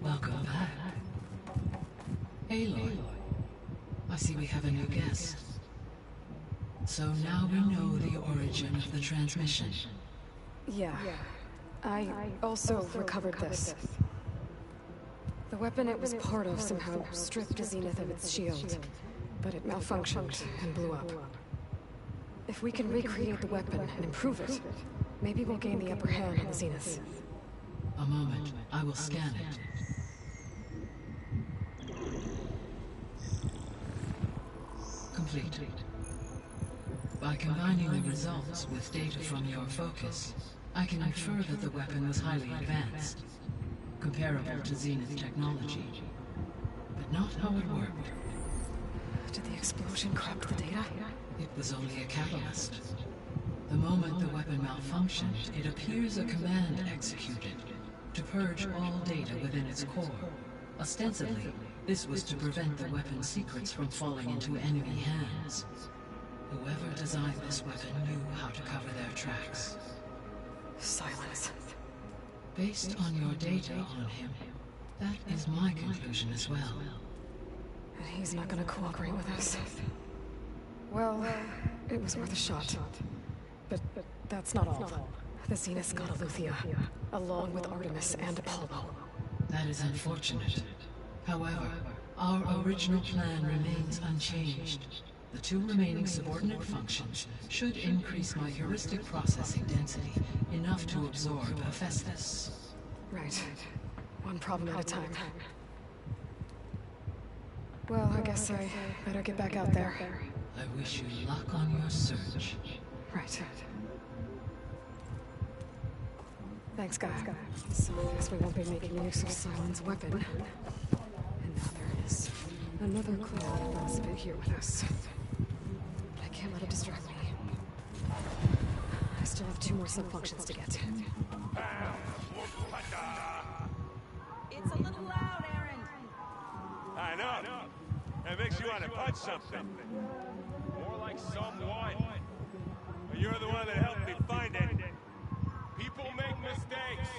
Speaker 15: Welcome back. Aloy, I see we have a new guest. So now we know the origin of the transmission.
Speaker 18: Yeah. I also recovered this. The weapon it was part of somehow stripped the Zenith of its shield, but it malfunctioned and blew up. If we can recreate the weapon and improve it, maybe we'll gain the upper hand on the Zenith.
Speaker 15: A moment, I will scan it. Complete. By combining the results with data from your focus, I can infer that the weapon was highly advanced, comparable to Zenith technology, but not how it worked.
Speaker 18: Did the explosion corrupt the data?
Speaker 15: It was only a catalyst. The moment the weapon malfunctioned, it appears a command executed to purge all data within its core. Ostensibly, this was to prevent the weapon's secrets from falling into enemy hands. Whoever designed this weapon knew how to cover their tracks.
Speaker 18: Silence.
Speaker 15: Based on your data on him, that is my conclusion as well.
Speaker 18: And he's not gonna cooperate with us. Well, it was worth a shot. But that's not all. The Zenith got Eleuthia, along with Artemis and Apollo.
Speaker 15: That is unfortunate. However, our original plan remains unchanged. The 2 remaining subordinate functions should increase my heuristic processing density enough to absorb Hephaestus.
Speaker 18: Right. One problem at a time. Well, I guess I better get back out there.
Speaker 15: I wish you luck on your search.
Speaker 18: Right. Thanks, Guy. So I guess we won't be making use of Silent's weapon. And now there is another clue that's been here with us. But I can't let it distract me. I still have 2 more sub-functions to get.
Speaker 10: It's a little loud, Aaron.
Speaker 13: I know. That makes you want to punch something.
Speaker 11: More like someone.
Speaker 13: But you're the one that helped me find it.
Speaker 11: People make mistakes.